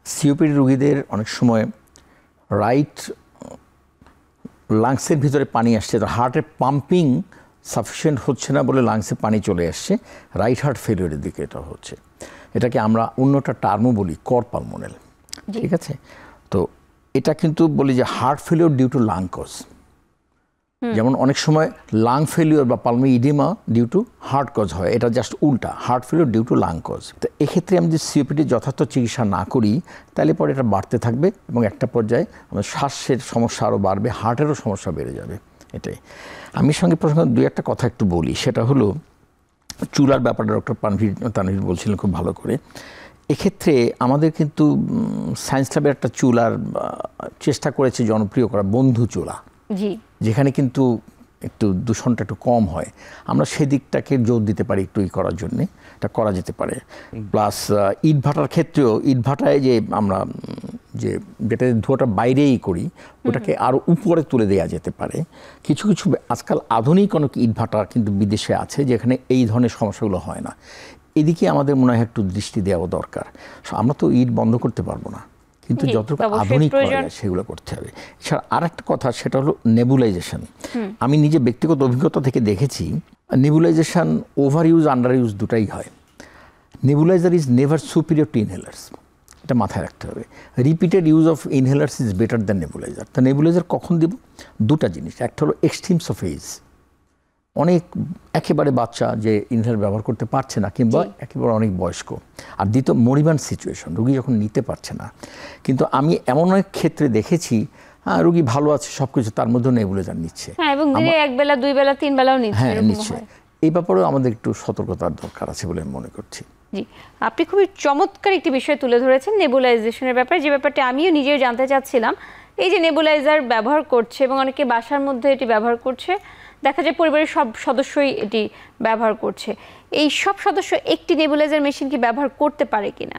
সিওপিডি রোগীদের অনেক সময় রাইট লাংসের ভিতরে পানি আসছে, তো হার্টের পাম্পিং সাফিসিয়েন্ট হচ্ছে না বলে লাংসে পানি চলে আসছে, রাইট হার্ট ফেলিওরের দিকে এটা হচ্ছে। এটাকে আমরা অন্যটা টার্মও বলি কর পালমোনাল, ঠিক আছে? তো এটা কিন্তু বলি যে heart failure due to lung cause. যেমন অনেক সময় লাং ফেলিওর বা pulmonary oedema due to heart cause হয়, এটা জাস্ট উল্টা, heart failure due to lung cause. তো এক্ষেত্রে আমি যদি সিওপিডির যথার্থ চিকিৎসা না করি তাহলে পরে এটা বাড়তে থাকবে, এবং একটা পর্যায়ে আমাদের শ্বাসের সমস্যা আরও বাড়বে, হার্টেরও সমস্যা বেড়ে যাবে। এটাই আমি সঙ্গে প্রসঙ্গে দুই একটা কথা একটু বলি, সেটা হলো চুলার ব্যাপারটা ডক্টর তানভীর বলছিলেন খুব ভালো করে। এক্ষেত্রে আমাদের কিন্তু সায়েন্স ল্যাবের একটা চুলার চেষ্টা করেছে জনপ্রিয় করা, বন্ধু চুলা, যেখানে কিন্তু একটু দূষণটা একটু কম হয়। আমরা সেদিকটাকে জোর দিতে পারি একটু করার জন্যে, এটা করা যেতে পারে। প্লাস ইট ভাটার ক্ষেত্রেও ইট ভাটায় যে আমরা যে যেটা ধোঁয়াটা বাইরেই করি ওটাকে আরও উপরে তুলে দেওয়া যেতে পারে। কিছু কিছু আজকাল আধুনিক অনেক ইট ভাটা কিন্তু বিদেশে আছে যেখানে এই ধরনের সমস্যাগুলো হয় না। এদিকে আমাদের মনে হয় একটু দৃষ্টি দেওয়া দরকার। আমরা তো ইট বন্ধ করতে পারবো না, কিন্তু যতটুকু আধুনিক করা যায় সেগুলো করতে হবে। এছাড়া আর একটা কথা, সেটা হলো নেবুলাইজেশন। আমি নিজে ব্যক্তিগত অভিজ্ঞতা থেকে দেখেছি nebulization over use under use দুটাই হয়। Nebulizer is never superior to inhalers, এটা মাথায় রাখতে হবে। Repeated use of inhalers is better than nebulizer. তো নেবুলাইজার কখন দেব? দুটা জিনিস, একটা হলো এক্সট্রিমস অফ এজ, অনেক একেবারে বাচ্চা যে ইনহেলার ব্যবহার করতে পারছে না, কিংবা একেবারে অনেক বয়স্ক। আর দ্বিতীয় মরিবান সিচুয়েশন, রুগী যখন নিতে পারছে না। কিন্তু আমি এমন অনেক ক্ষেত্রে দেখেছি রুগী ভালো আছে সব কিছু, তার মধ্যেও নেবুলাইজার নিচ্ছে, এবং এক বেলা দুই বেলা তিন বেলাও নিচ্ছে। হ্যাঁ নিচ্ছে। এই ব্যাপারেও আমাদের একটু সতর্কতার দরকার আছে বলে মনে করছি। জি, আপনি খুবই চমৎকার একটি বিষয় তুলে ধরেছেন নেবুলাইজেশনের ব্যাপারে, যে ব্যাপারটা আমিও নিজেও জানতে চাচ্ছিলাম। এই যে নেবুলাইজার ব্যবহার করছে এবং অনেকে বাসার মধ্যে এটি ব্যবহার করছে, দেখা যায় পরিবারের সব সদস্যই এটি ব্যবহার করছে, এই সব সদস্য একটি নেবুলাইজার মেশিন কি ব্যবহার করতে পারে কিনা?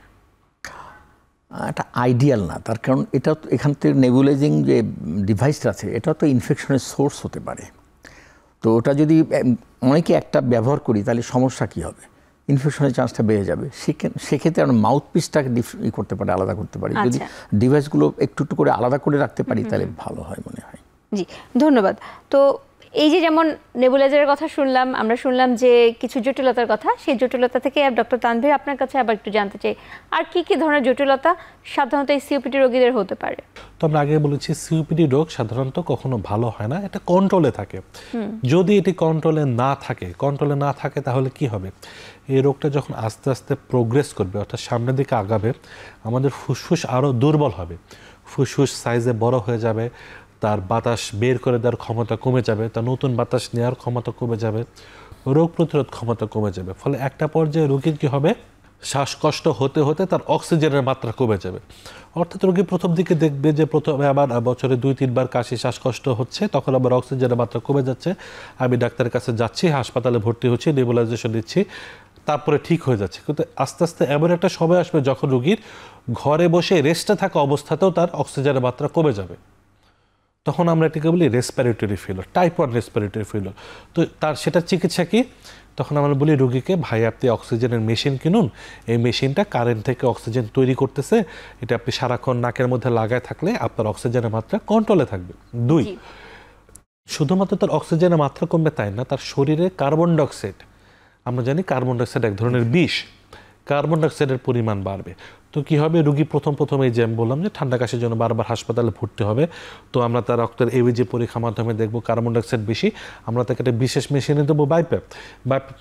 এটা আইডিয়াল না, তার কারণ এটা এখান থেকে নেবুলাইজিং যে ডিভাইসটা আছে এটা তো ইনফেকশনের সোর্স হতে পারে। তো ওটা যদি অনেকে একটা ব্যবহার করি তাহলে সমস্যা কী হবে? ইনফেকশনের চান্সটা বেড়ে যাবে। সেক্ষেত্রে আমরা মাউথ পিসটাকে করতে পারি, আলাদা করতে পারি। যদি ডিভাইসগুলো একটু একটু করে আলাদা করে রাখতে পারি তাহলে ভালো হয় মনে হয়। জি, ধন্যবাদ। তো এই যে যেমন নেবুলাইজারের কথা শুনলাম, আমরা শুনলাম যে কিছু জটিলতার কথা, সেই জটিলতা থেকে ডক্টর তানভীর আপনার কাছে আবার একটু জানতে চাই, আর কি কি ধরনের জটিলতা সাধারণত এই সিওপিডি রোগীদের হতে পারে? তো আমরা আগে বলেছি সিওপিডি রোগ সাধারণত কখনো ভালো হয় না, এটা কন্ট্রোলে থাকে। যদি এটি কন্ট্রোলে না থাকে তাহলে কি হবে? এই রোগটা যখন আস্তে আস্তে প্রোগ্রেস করবে, অর্থাৎ সামনের দিকে আগাবে, আমাদের ফুসফুস আরও দুর্বল হবে, ফুসফুস সাইজে বড় হয়ে যাবে, তার বাতাস বের করে দেওয়ার ক্ষমতা কমে যাবে, তার নতুন বাতাস নেওয়ার ক্ষমতা কমে যাবে, রোগ প্রতিরোধ ক্ষমতা কমে যাবে। ফলে একটা পর্যায়ে রোগীর কী হবে? শ্বাসকষ্ট হতে হতে তার অক্সিজেনের মাত্রা কমে যাবে। অর্থাৎ রোগী প্রথম দিকে দেখবে যে প্রথমে আবার বছরে 2-3 বার কাশি শ্বাসকষ্ট হচ্ছে, তখন আবার অক্সিজেনের মাত্রা কমে যাচ্ছে, আমি ডাক্তারের কাছে যাচ্ছি, হাসপাতালে ভর্তি হচ্ছি, নেবুলাইজেশন দিচ্ছি, তারপরে ঠিক হয়ে যাচ্ছে। কিন্তু আস্তে আস্তে এমন একটা সময় আসবে যখন রোগীর ঘরে বসে রেস্টে থাকা অবস্থাতেও তার অক্সিজেনের মাত্রা কমে যাবে। তখন আমরা এটাকে বলি respiratory failure, type 1 respiratory failure. তো তার সেটার চিকিৎসা কি? তখন আমরা বলি রোগীকে, ভাই আপনি অক্সিজেনের মেশিন কিনুন, এই মেশিনটা কারেন্ট থেকে অক্সিজেন তৈরি করতেছে, এটা আপনি সারাক্ষণ নাকের মধ্যে লাগায় থাকলে আপনার অক্সিজেনের মাত্রা কন্ট্রোলে থাকবে। 2, শুধুমাত্র তার অক্সিজেনের মাত্রা কমবে তাই না, তার শরীরে কার্বন ডাইঅক্সাইড, আমরা জানি কার্বন ডাইঅক্সাইড এক ধরনের বিষ, কার্বন ডাইঅক্সাইডের পরিমাণ বাড়বে। তো কী হবে, রুগী প্রথমেই যে আমি বললাম যে ঠান্ডা কাশির জন্য বারবার হাসপাতালে ভর্তি হবে, তো আমরা তার রক্তের এভিজি পরীক্ষার মাধ্যমে দেখবো কার্বন ডাইঅক্সাইড বেশি, আমরা তাকে একটা বিশেষ মেশিনে দেবো বাইপ্যাপ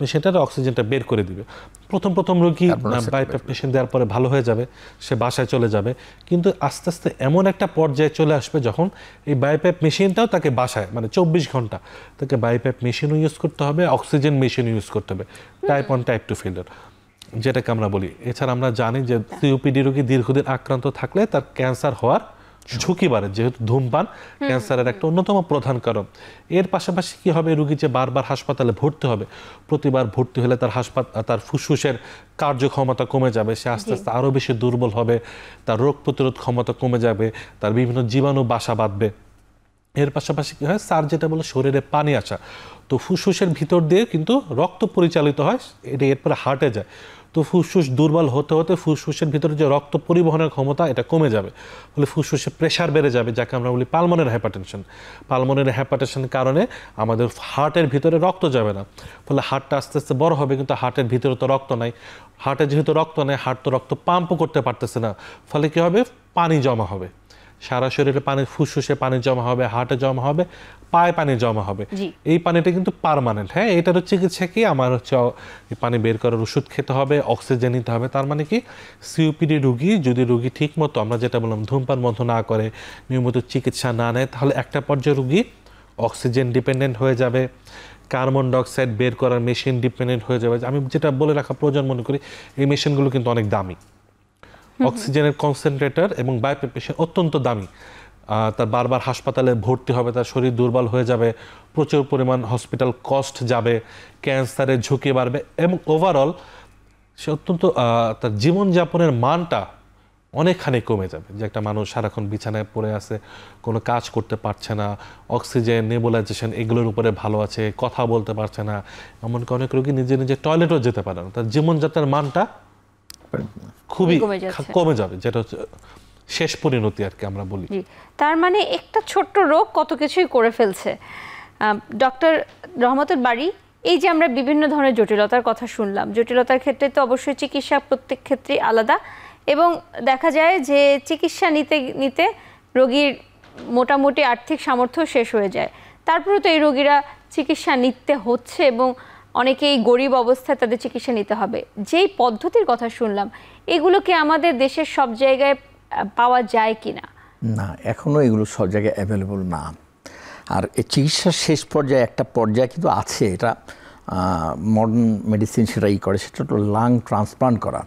মেশিনটা অক্সিজেনটা বের করে দিবে। প্রথম রুগী বাইপ্যাপ মেশিন দেওয়ার পরে ভালো হয়ে যাবে, সে বাসায় চলে যাবে। কিন্তু আস্তে আস্তে এমন একটা পর্যায়ে চলে আসবে যখন এই বাইপ্যাপ মেশিনটাও তাকে বাসায়, মানে 24 ঘন্টা তাকে বাইপ্যাপ মেশিনও ইউজ করতে হবে, অক্সিজেন মেশিন ইউজ করতে হবে। টাইপ 1 টাইপ 2 ফেলিওর যেটাকে আমরা বলি। এছাড়া আমরা জানি যে সিওপিডি রোগী দীর্ঘদিন আক্রান্ত থাকলে তার ক্যান্সার হওয়ার ঝুঁকি বাড়ে, যেহেতু ধূমপান ক্যান্সারের একটা অন্যতম প্রধান কারণ। এর পাশাপাশি কি হবে, রোগী যে বারবার হাসপাতালে ভর্তি হবে, প্রতিবার ভর্তি হলে তার ফুসফুসের কার্যক্ষমতা কমে যাবে, সে আস্তে আস্তে আরও বেশি দুর্বল হবে, তার রোগ প্রতিরোধ ক্ষমতা কমে যাবে, তার বিভিন্ন জীবাণু বাসা বাঁধবে। এর পাশাপাশি কী হয়, স্যার যেটা বলে শরীরে পানি আসা, তো ফুসফুসের ভিতর দিয়ে কিন্তু রক্ত পরিচালিত হয়, এটা এরপরে হার্টে যায়। তো ফুসফুস দুর্বল হতে হতে ফুসফুসের ভিতরে যে রক্ত পরিবহনের ক্ষমতা এটা কমে যাবে, ফলে ফুসফুসে প্রেশার বেড়ে যাবে, যাকে আমরা বলি পালমোনারি হাইপারটেনশন। পালমোনারি হাইপারটেনশনের কারণে আমাদের হার্টের ভিতরে রক্ত যাবে না, ফলে হার্টটা আস্তে আস্তে বড় হবে, কিন্তু হার্টের ভিতরে তো রক্ত নাই, হার্টে যেহেতু রক্ত নেই, হার্ট তো রক্ত পাম্পও করতে পারতেছে না, ফলে কী হবে, পানি জমা হবে, সারা শরীরে পানি, ফুসফুসে পানি জমা হবে, হার্টে জমা হবে, পায়ে পানি জমা হবে। এই পানিটা কিন্তু পার্মানেন্ট। হ্যাঁ, এটার চিকিৎসা কি, আমার পানি বের করার ওষুধ খেতে হবে, অক্সিজেন নিতে হবে। তার মানে কি, সিওপিডি রোগী যদি ঠিক মতো, আমরা যেটা বললাম, ধূমপান বন্ধ না করে, নিয়মিত চিকিৎসা না নেয়, তাহলে একটা পর্যায়ে রোগী অক্সিজেন ডিপেন্ডেন্ট হয়ে যাবে, কার্বন ডাইঅক্সাইড বের করার মেশিন ডিপেন্ডেন্ট হয়ে যাবে। আমি যেটা বলে রাখা প্রয়োজন মনে করি, এই মেশিনগুলো কিন্তু অনেক দামি, অক্সিজেনের কনসেন্ট্রেটর এবং বাইপ্যাপ মেশিন অত্যন্ত দামি। তার বারবার হাসপাতালে ভর্তি হবে, তার শরীর দুর্বল হয়ে যাবে, প্রচুর পরিমাণ হসপিটাল কস্ট যাবে, ক্যান্সারের ঝুঁকি বাড়বে, এবং ওভারঅল সে অত্যন্ত তার জীবনযাপনের মানটা অনেকখানি কমে যাবে। যে একটা মানুষ সারাক্ষণ বিছানায় পড়ে আছে, কোনো কাজ করতে পারছে না, অক্সিজেন, নেবুলাইজেশন এগুলোর উপরে ভালো আছে, কথা বলতে পারছে না, এমনকি অনেক রোগী নিজে টয়লেটও যেতে পারে না, তার জীবনযাত্রার মানটা খুবই কমে যাবে, যেটা হচ্ছে শেষ পরিণতি আর কি আমরা বলি। তার মানে একটা ছোট্ট রোগ কত কিছুই করে ফেলছে। ডক্টর রহমতুল বারী, এই যে আমরা বিভিন্ন ধরনের জটিলতার কথা শুনলাম, জটিলতার ক্ষেত্রে তো অবশ্যই চিকিৎসা প্রত্যেক ক্ষেত্রেই আলাদা, এবং দেখা যায় যে চিকিৎসা নিতে নিতে রোগীর মোটামুটি আর্থিক সামর্থ্য শেষ হয়ে যায়, তারপরে তো এই রোগীরা চিকিৎসা নিতে হচ্ছে, এবং অনেকেই গরিব অবস্থায় তাদের চিকিৎসা নিতে হবে। যেই পদ্ধতির কথা শুনলাম, এগুলো কি আমাদের দেশের সব জায়গায় পাওয়া যায় কি না? না, এখনও এগুলো সব জায়গায় অ্যাভেলেবল না। আর এই চিকিৎসার শেষ পর্যায়ে একটা পর্যায়ে কিন্তু আছে, এটা মডার্ন মেডিসিন সেটাই করে, সেটা হলো লাং ট্রান্সপ্লান্ট করা,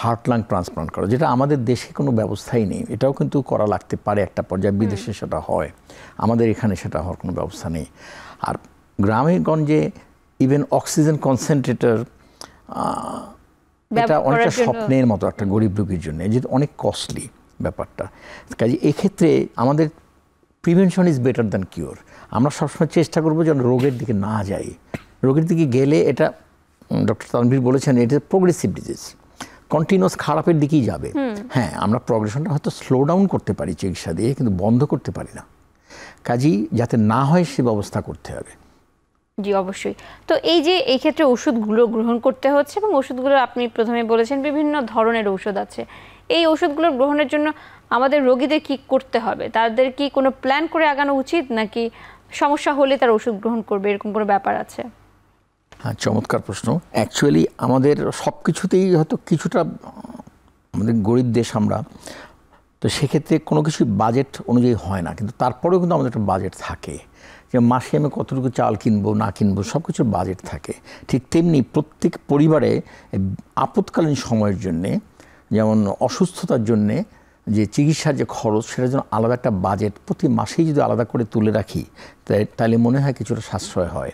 হার্ট লাং ট্রান্সপ্লান্ট করা, যেটা আমাদের দেশে কোনো ব্যবস্থাই নেই। এটাও কিন্তু করা লাগতে পারে একটা পর্যায়ে, বিদেশে সেটা হয়, আমাদের এখানে সেটা হওয়ার কোনো ব্যবস্থা নেই। আর গ্রামে গঞ্জে ইভেন অক্সিজেন কনসেন্ট্রেটর, এটা অনেকটা স্বপ্নের মতো একটা গরিব রোগীর জন্য, যেটা অনেক কস্টলি ব্যাপারটা। কাজে এক্ষেত্রে আমাদের prevention is better than cure. আমরা সবসময় চেষ্টা করবো যেন রোগের দিকে না যাই। রোগের দিকে গেলে, এটা ডক্টর তানভীর বলেছেন, এটা প্রোগ্রেসিভ ডিজিজ, কন্টিনিউয়াস খারাপের দিকেই যাবে। হ্যাঁ, আমরা প্রগ্রেশনটা হয়তো স্লো ডাউন করতে পারি চিকিৎসা দিয়ে, কিন্তু বন্ধ করতে পারি না। কাজেই যাতে না হয় সে ব্যবস্থা করতে হবে। জি, অবশ্যই। তো এই যে এই ক্ষেত্রে ওষুধগুলো গ্রহণ করতে হচ্ছে, এবং ওষুধগুলো আপনি প্রথমে বলেছেন বিভিন্ন ধরনের ঔষধ আছে, এই ওষুধগুলো গ্রহণের জন্য আমাদের রোগীদের কি করতে হবে? তাদের কি কোনো প্ল্যান করে আগানো উচিত, নাকি সমস্যা হলে তার ওষুধ গ্রহণ করবে, এরকম কোনো ব্যাপার আছে? হ্যাঁ, চমৎকার প্রশ্ন। অ্যাকচুয়ালি আমাদের সব কিছুতেই হয়তো কিছুটা, আমাদের গরিব দেশ আমরা, তো সেক্ষেত্রে কোনো কিছু বাজেট অনুযায়ী হয় না, কিন্তু তারপরেও কিন্তু আমাদের একটা বাজেট থাকে। যে মাসে আমি কতটুকু চাল কিনবো না কিনবো সব কিছুর বাজেট থাকে। ঠিক তেমনি প্রত্যেক পরিবারে আপৎকালীন সময়ের জন্যে, যেমন অসুস্থতার জন্যে যে চিকিৎসার যে খরচ, সেটার জন্য আলাদা একটা বাজেট প্রতি মাসেই যদি আলাদা করে তুলে রাখি তাহলে মনে হয় কিছুটা সাশ্রয় হয়।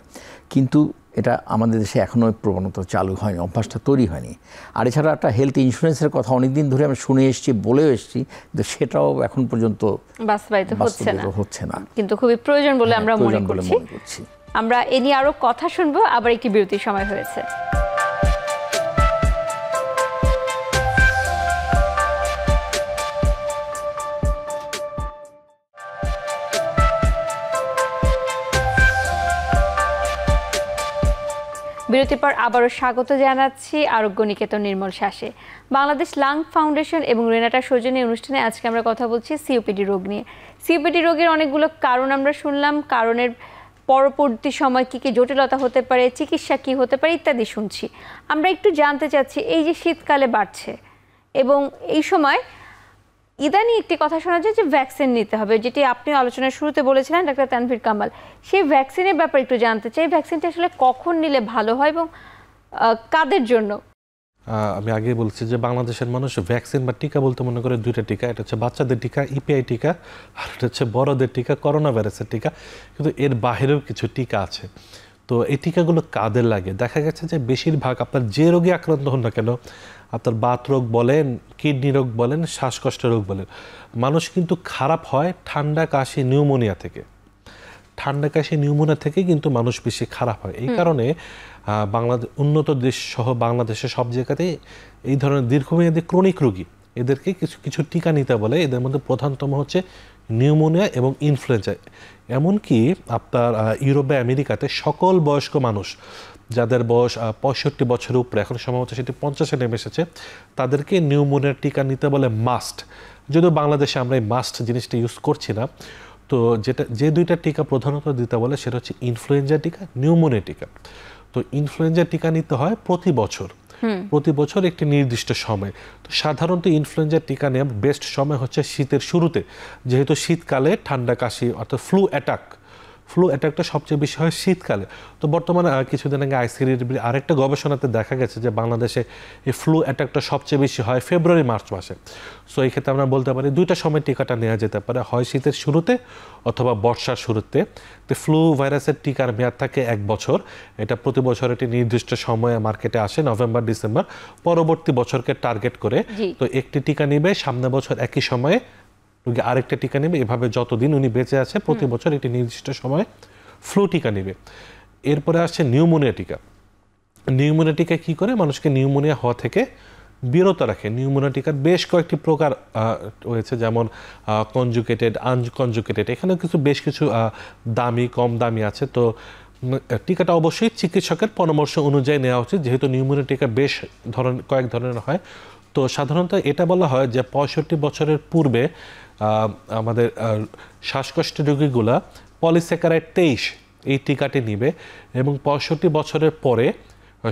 কিন্তু এটা আমাদের দেশে এখনও প্রবণতা চালু হয়নি, অভ্যাসটা তৈরি হয়নি। আর এছাড়া একটা হেলথ ইন্স্যুরেন্সের কথা অনেকদিন ধরে আমি শুনে এসেছি, বলেও এসেছি, কিন্তু সেটাও এখন পর্যন্ত বাস্তবায়িত হচ্ছে না, কিন্তু খুবই প্রয়োজন বলে আমরা মনে করছি। আমরা এ নিয়ে আরো কথা শুনবো, আবার একটি বিরতির সময় হয়েছে। বিরতির পর আবারও স্বাগত জানাচ্ছি আরোগ্য নিকেতন নির্মল শ্বাসে। বাংলাদেশ লাং ফাউন্ডেশন এবং রেনাটা সৌজন্যে অনুষ্ঠানে আজকে আমরা কথা বলছি সিওপিডি রোগ নিয়ে। সিওপিডি রোগের অনেকগুলো কারণ আমরা শুনলাম, কারণের পরবর্তী সময় কী কী জটিলতা হতে পারে, চিকিৎসা কী হতে পারে ইত্যাদি শুনছি। আমরা একটু জানতে চাচ্ছি, এই যে শীতকালে বাড়ছে এবং এই সময় ইদানি একটি কথা শোনা যায় যে ভ্যাকসিন নিতে হবে, যেটি আপনি আলোচনার শুরুতে বলেছিলেন ডাক্তার তানভীর কামাল। সেই ভ্যাকসিনের ব্যাপারে একটু জানতে চাই, ভ্যাকসিনটা আসলে কখন নিলে ভালো হয় এবং কাদের জন্য? আমি আগে বলছি যে বাংলাদেশের মানুষ ভ্যাকসিন বা টিকা বলতে মনে করে দুইটা টিকা, এটা হচ্ছে বাচ্চাদের টিকা ইপিআই টিকা, আর এটা হচ্ছে বড়দের টিকা করোনা ভাইরাসের টিকা। কিন্তু এর বাহিরেও কিছু টিকা আছে। তো এই টিকাগুলো কাদের লাগে? দেখা গেছে যে বেশিরভাগ আপনার যে রোগে আক্রান্ত হন না কেন, আপনার বাত রোগ বলেন, কিডনি রোগ বলেন, শ্বাসকষ্ট রোগ বলেন, মানুষ কিন্তু খারাপ হয় ঠান্ডা কাশি নিউমোনিয়া থেকে। ঠান্ডা কাশি নিউমোনিয়া থেকে কিন্তু মানুষ বেশি খারাপ হয়। এই কারণে বাংলাদেশ উন্নত দেশ সহ বাংলাদেশের সব জায়গাতেই এই ধরনের দীর্ঘমেয়াদী ক্রনিক রোগী এদেরকে কিছু কিছু টিকা নিতে বলে। এদের মধ্যে প্রধানতম হচ্ছে নিউমোনিয়া এবং ইনফ্লুয়েঞ্জা। এমনকি আপনার ইউরোপ বা আমেরিকাতে সকল বয়স্ক মানুষ যাদের বয়স 65 বছরের উপরে, এখন সম্ভবত সেটি 50-এ নেমে এসেছে, তাদেরকে নিউমোনিয়ার টিকা নিতে বলে মাস্ট। যদিও বাংলাদেশে আমরা এই মাস্ট জিনিসটা ইউজ করছি না। তো যে দুইটা টিকা প্রধানত দিতে বলে সেটা হচ্ছে ইনফ্লুয়েঞ্জা টিকা, নিউমোনিয়া টিকা। তো ইনফ্লুয়েঞ্জা টিকা নিতে হয় প্রতি বছর একটি নির্দিষ্ট সময়। তো সাধারণত ইনফ্লুয়েঞ্জা টিকা নেওয়ার বেস্ট সময় হচ্ছে শীতের শুরুতে, যেহেতু শীতকালে ঠান্ডা কাশি অর্থাৎ ফ্লু অ্যাটাকটা সবচেয়ে বেশি হয় শীতকালে। তো বর্তমানে কিছুদিন আগে আইসিডিডিবির আরেকটা গবেষণাতে দেখা গেছে যে বাংলাদেশে এই ফ্লু অ্যাটাকটা সবচেয়ে বেশি হয় ফেব্রুয়ারি-মার্চ মাসে। সো এই ক্ষেত্রে আমরা বলতে পারি দুইটা সময় টিকাটা নেওয়া যেতে পারে, হয় শীতের শুরুতে অথবা বর্ষার শুরুতে। তো ফ্লু ভাইরাসের টিকার মেয়াদ থাকে 1 বছর। এটা প্রতি বছর একটি নির্দিষ্ট সময়ে মার্কেটে আসে, নভেম্বর-ডিসেম্বর, পরবর্তী বছরকে টার্গেট করে। তো একটি টিকা নিবে, সামনে বছর একই সময়ে রোগী আরেকটা টিকা নেবে, এভাবে যতদিন উনি বেঁচে আছে প্রতি বছর একটি নির্দিষ্ট সময়ে ফ্লু টিকা নেবে। এরপরে আসছে নিউমোনিয়া টিকা। নিউমোনিয়া টিকা কী করে? মানুষকে নিউমোনিয়া হওয়া থেকে বিরত রাখে। নিউমোনিয়া টিকার বেশ কয়েকটি প্রকার রয়েছে, যেমন কনজুগেটেড, আনকনজুগেটেড, এখানে বেশ কিছু দামি কম দামি আছে। তো টিকাটা অবশ্যই চিকিৎসকের পরামর্শ অনুযায়ী নেওয়া উচিত, যেহেতু নিউমোনিয়া টিকা বেশ কয়েক ধরনের হয়। তো সাধারণত এটা বলা হয় যে 65 বছরের পূর্বে আমাদের শ্বাসকষ্টের রোগীগুলা পলিস্যাকারাইড 23 এই টিকাটি নিবে, এবং 65 বছরের পরে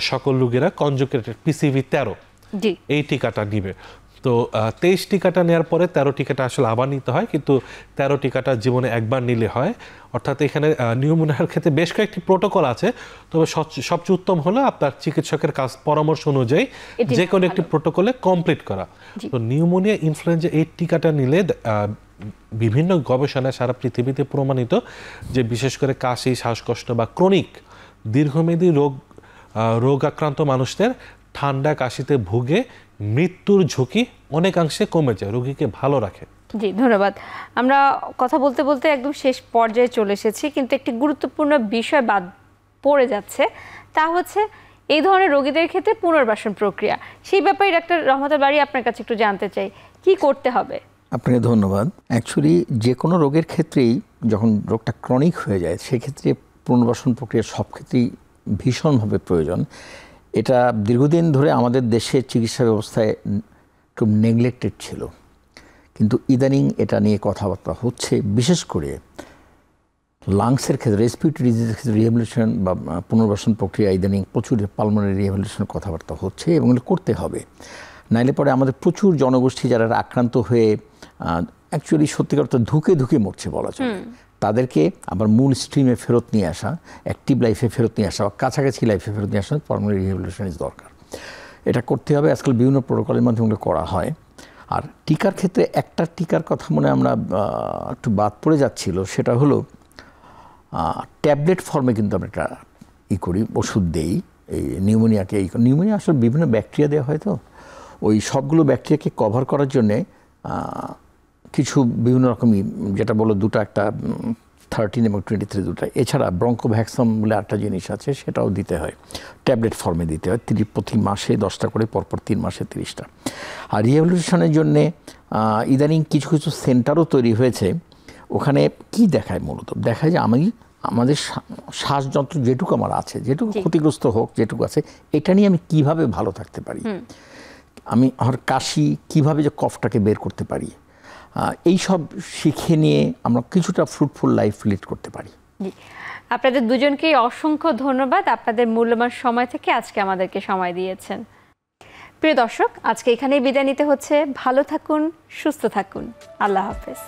সকল রোগীরা কনজুগেটেড পিসিভি 13 এই টিকাটা নিবে। তো 23 টিকাটা নেওয়ার পরে 13 টিকাটা আসলে আবার নিতে হয়, কিন্তু 13 টিকাটা জীবনে একবার নিলে হয়। অর্থাৎ এখানে নিউমোনিয়ার ক্ষেত্রে বেশ কয়েকটি প্রোটোকল আছে, তবে সবচেয়ে উত্তম হলো আপনার চিকিৎসকের পরামর্শ অনুযায়ী যে কোনো একটি প্রোটোকলে কমপ্লিট করা। তো নিউমোনিয়া, ইনফ্লুয়েঞ্জা এই টিকাটা নিলে বিভিন্ন গবেষণায় সারা পৃথিবীতে প্রমাণিত যে বিশেষ করে কাশি, শ্বাসকষ্ট বা ক্রনিক দীর্ঘমেয়াদী রোগাক্রান্ত মানুষদের ঠান্ডা কাশিতে ভুগে মৃত্যুর ঝুঁকি অনেকাংশে কমে যায়, রোগীকে ভালো রাখে। জি, ধন্যবাদ। আমরা কথা বলতে বলতে একদম শেষ পর্যায়ে চলে এসেছি, কিন্তু একটি গুরুত্বপূর্ণ বিষয় বাদ পড়ে যাচ্ছে, তা হচ্ছে এই ধরনের রোগীদের ক্ষেত্রে পুনর্বাসন প্রক্রিয়া। সেই ব্যাপারে ডাক্তার রহমতুল বারী আপনার কাছে একটু জানতে চাই, কি করতে হবে? আপনাকে ধন্যবাদ। অ্যাকচুয়ালি যে কোনো রোগের ক্ষেত্রেই যখন রোগটা ক্রনিক হয়ে যায়, সেক্ষেত্রে পুনর্বাসন প্রক্রিয়া সব ক্ষেত্রেই ভীষণভাবে প্রয়োজন। এটা দীর্ঘদিন ধরে আমাদের দেশের চিকিৎসা ব্যবস্থায় খুব নেগলেক্টেড ছিল, কিন্তু ইদানিং এটা নিয়ে কথাবার্তা হচ্ছে। বিশেষ করে লাংসের ক্ষেত্রে, রেসপিরেটরি ডিজিজের ক্ষেত্রে রিহ্যাবিলিটেশন বা পুনর্বাসন প্রক্রিয়া ইদানিং প্রচুর পালমোনারি রিহ্যাবিলিটেশনের কথাবার্তা হচ্ছে, এবং এগুলো করতে হবে। নাইলে পরে আমাদের প্রচুর জনগোষ্ঠী যারা আক্রান্ত হয়ে অ্যাকচুয়ালি সত্যিকার অর্থে ধুকে মরছে বলা চলে। তাদেরকে আবার মূল স্ট্রিমে ফেরত নিয়ে আসা, অ্যাক্টিভ লাইফে ফেরত নিয়ে আসা, কাছাকাছি লাইফে ফেরত নিয়ে আসা পালমোনারি রিহ্যাবিলিটেশন ইজ দরকার। এটা করতে হবে, আজকাল বিভিন্ন প্রোটোকলের মাধ্যমে করা হয়। আর টিকার ক্ষেত্রে একটা টিকার কথা মনে আমরা একটু বাদ পড়ে যাচ্ছিল, সেটা হলো ট্যাবলেট ফর্মে কিন্তু আমরা একটা করি, ওষুধ দেই এই নিউমোনিয়াকে। নিউমোনিয়া আসলে বিভিন্ন ব্যাকটেরিয়া দেওয়া হয়, তো ওই সবগুলো ব্যাকটেরিয়াকে কভার করার জন্যে কিছু বিভিন্ন রকমই, যেটা বলো দুটো, একটা 13 এবং 23 দুটো, এছাড়া ব্রঙ্কোভ্যাক্সাম বলে একটা জিনিস আছে, সেটাও দিতে হয়, ট্যাবলেট ফর্মে দিতে হয়। প্রতি মাসে 10টা করে, পরপর 3 মাসে 30টা। আর রিহ্যাবিলিটেশনের জন্যে ইদানিং কিছু কিছু সেন্টারও তৈরি হয়েছে। ওখানে কি দেখায়, মূলত দেখায় যে আমাদের শ্বাসযন্ত্র যেটুকু আমার আছে, যেটুকু ক্ষতিগ্রস্ত হোক, যেটুকু আছে, এটা নিয়ে আমি কিভাবে ভালো থাকতে পারি, আমি আমার কাশি কিভাবে যে কফটাকে বের করতে পারি, এই সব শিখে নিয়ে আমরা কিছুটা ফ্রুটফুল লাইফ লিড করতে পারি। আপনাদের দুজনকেই অসংখ্য ধন্যবাদ, আপনাদের মূল্যবান সময় থেকে আজকে আমাদেরকে সময় দিয়েছেন। প্রিয় দর্শক, আজকে এখানেই বিদায় নিতে হচ্ছে। ভালো থাকুন, সুস্থ থাকুন, আল্লাহ হাফেজ।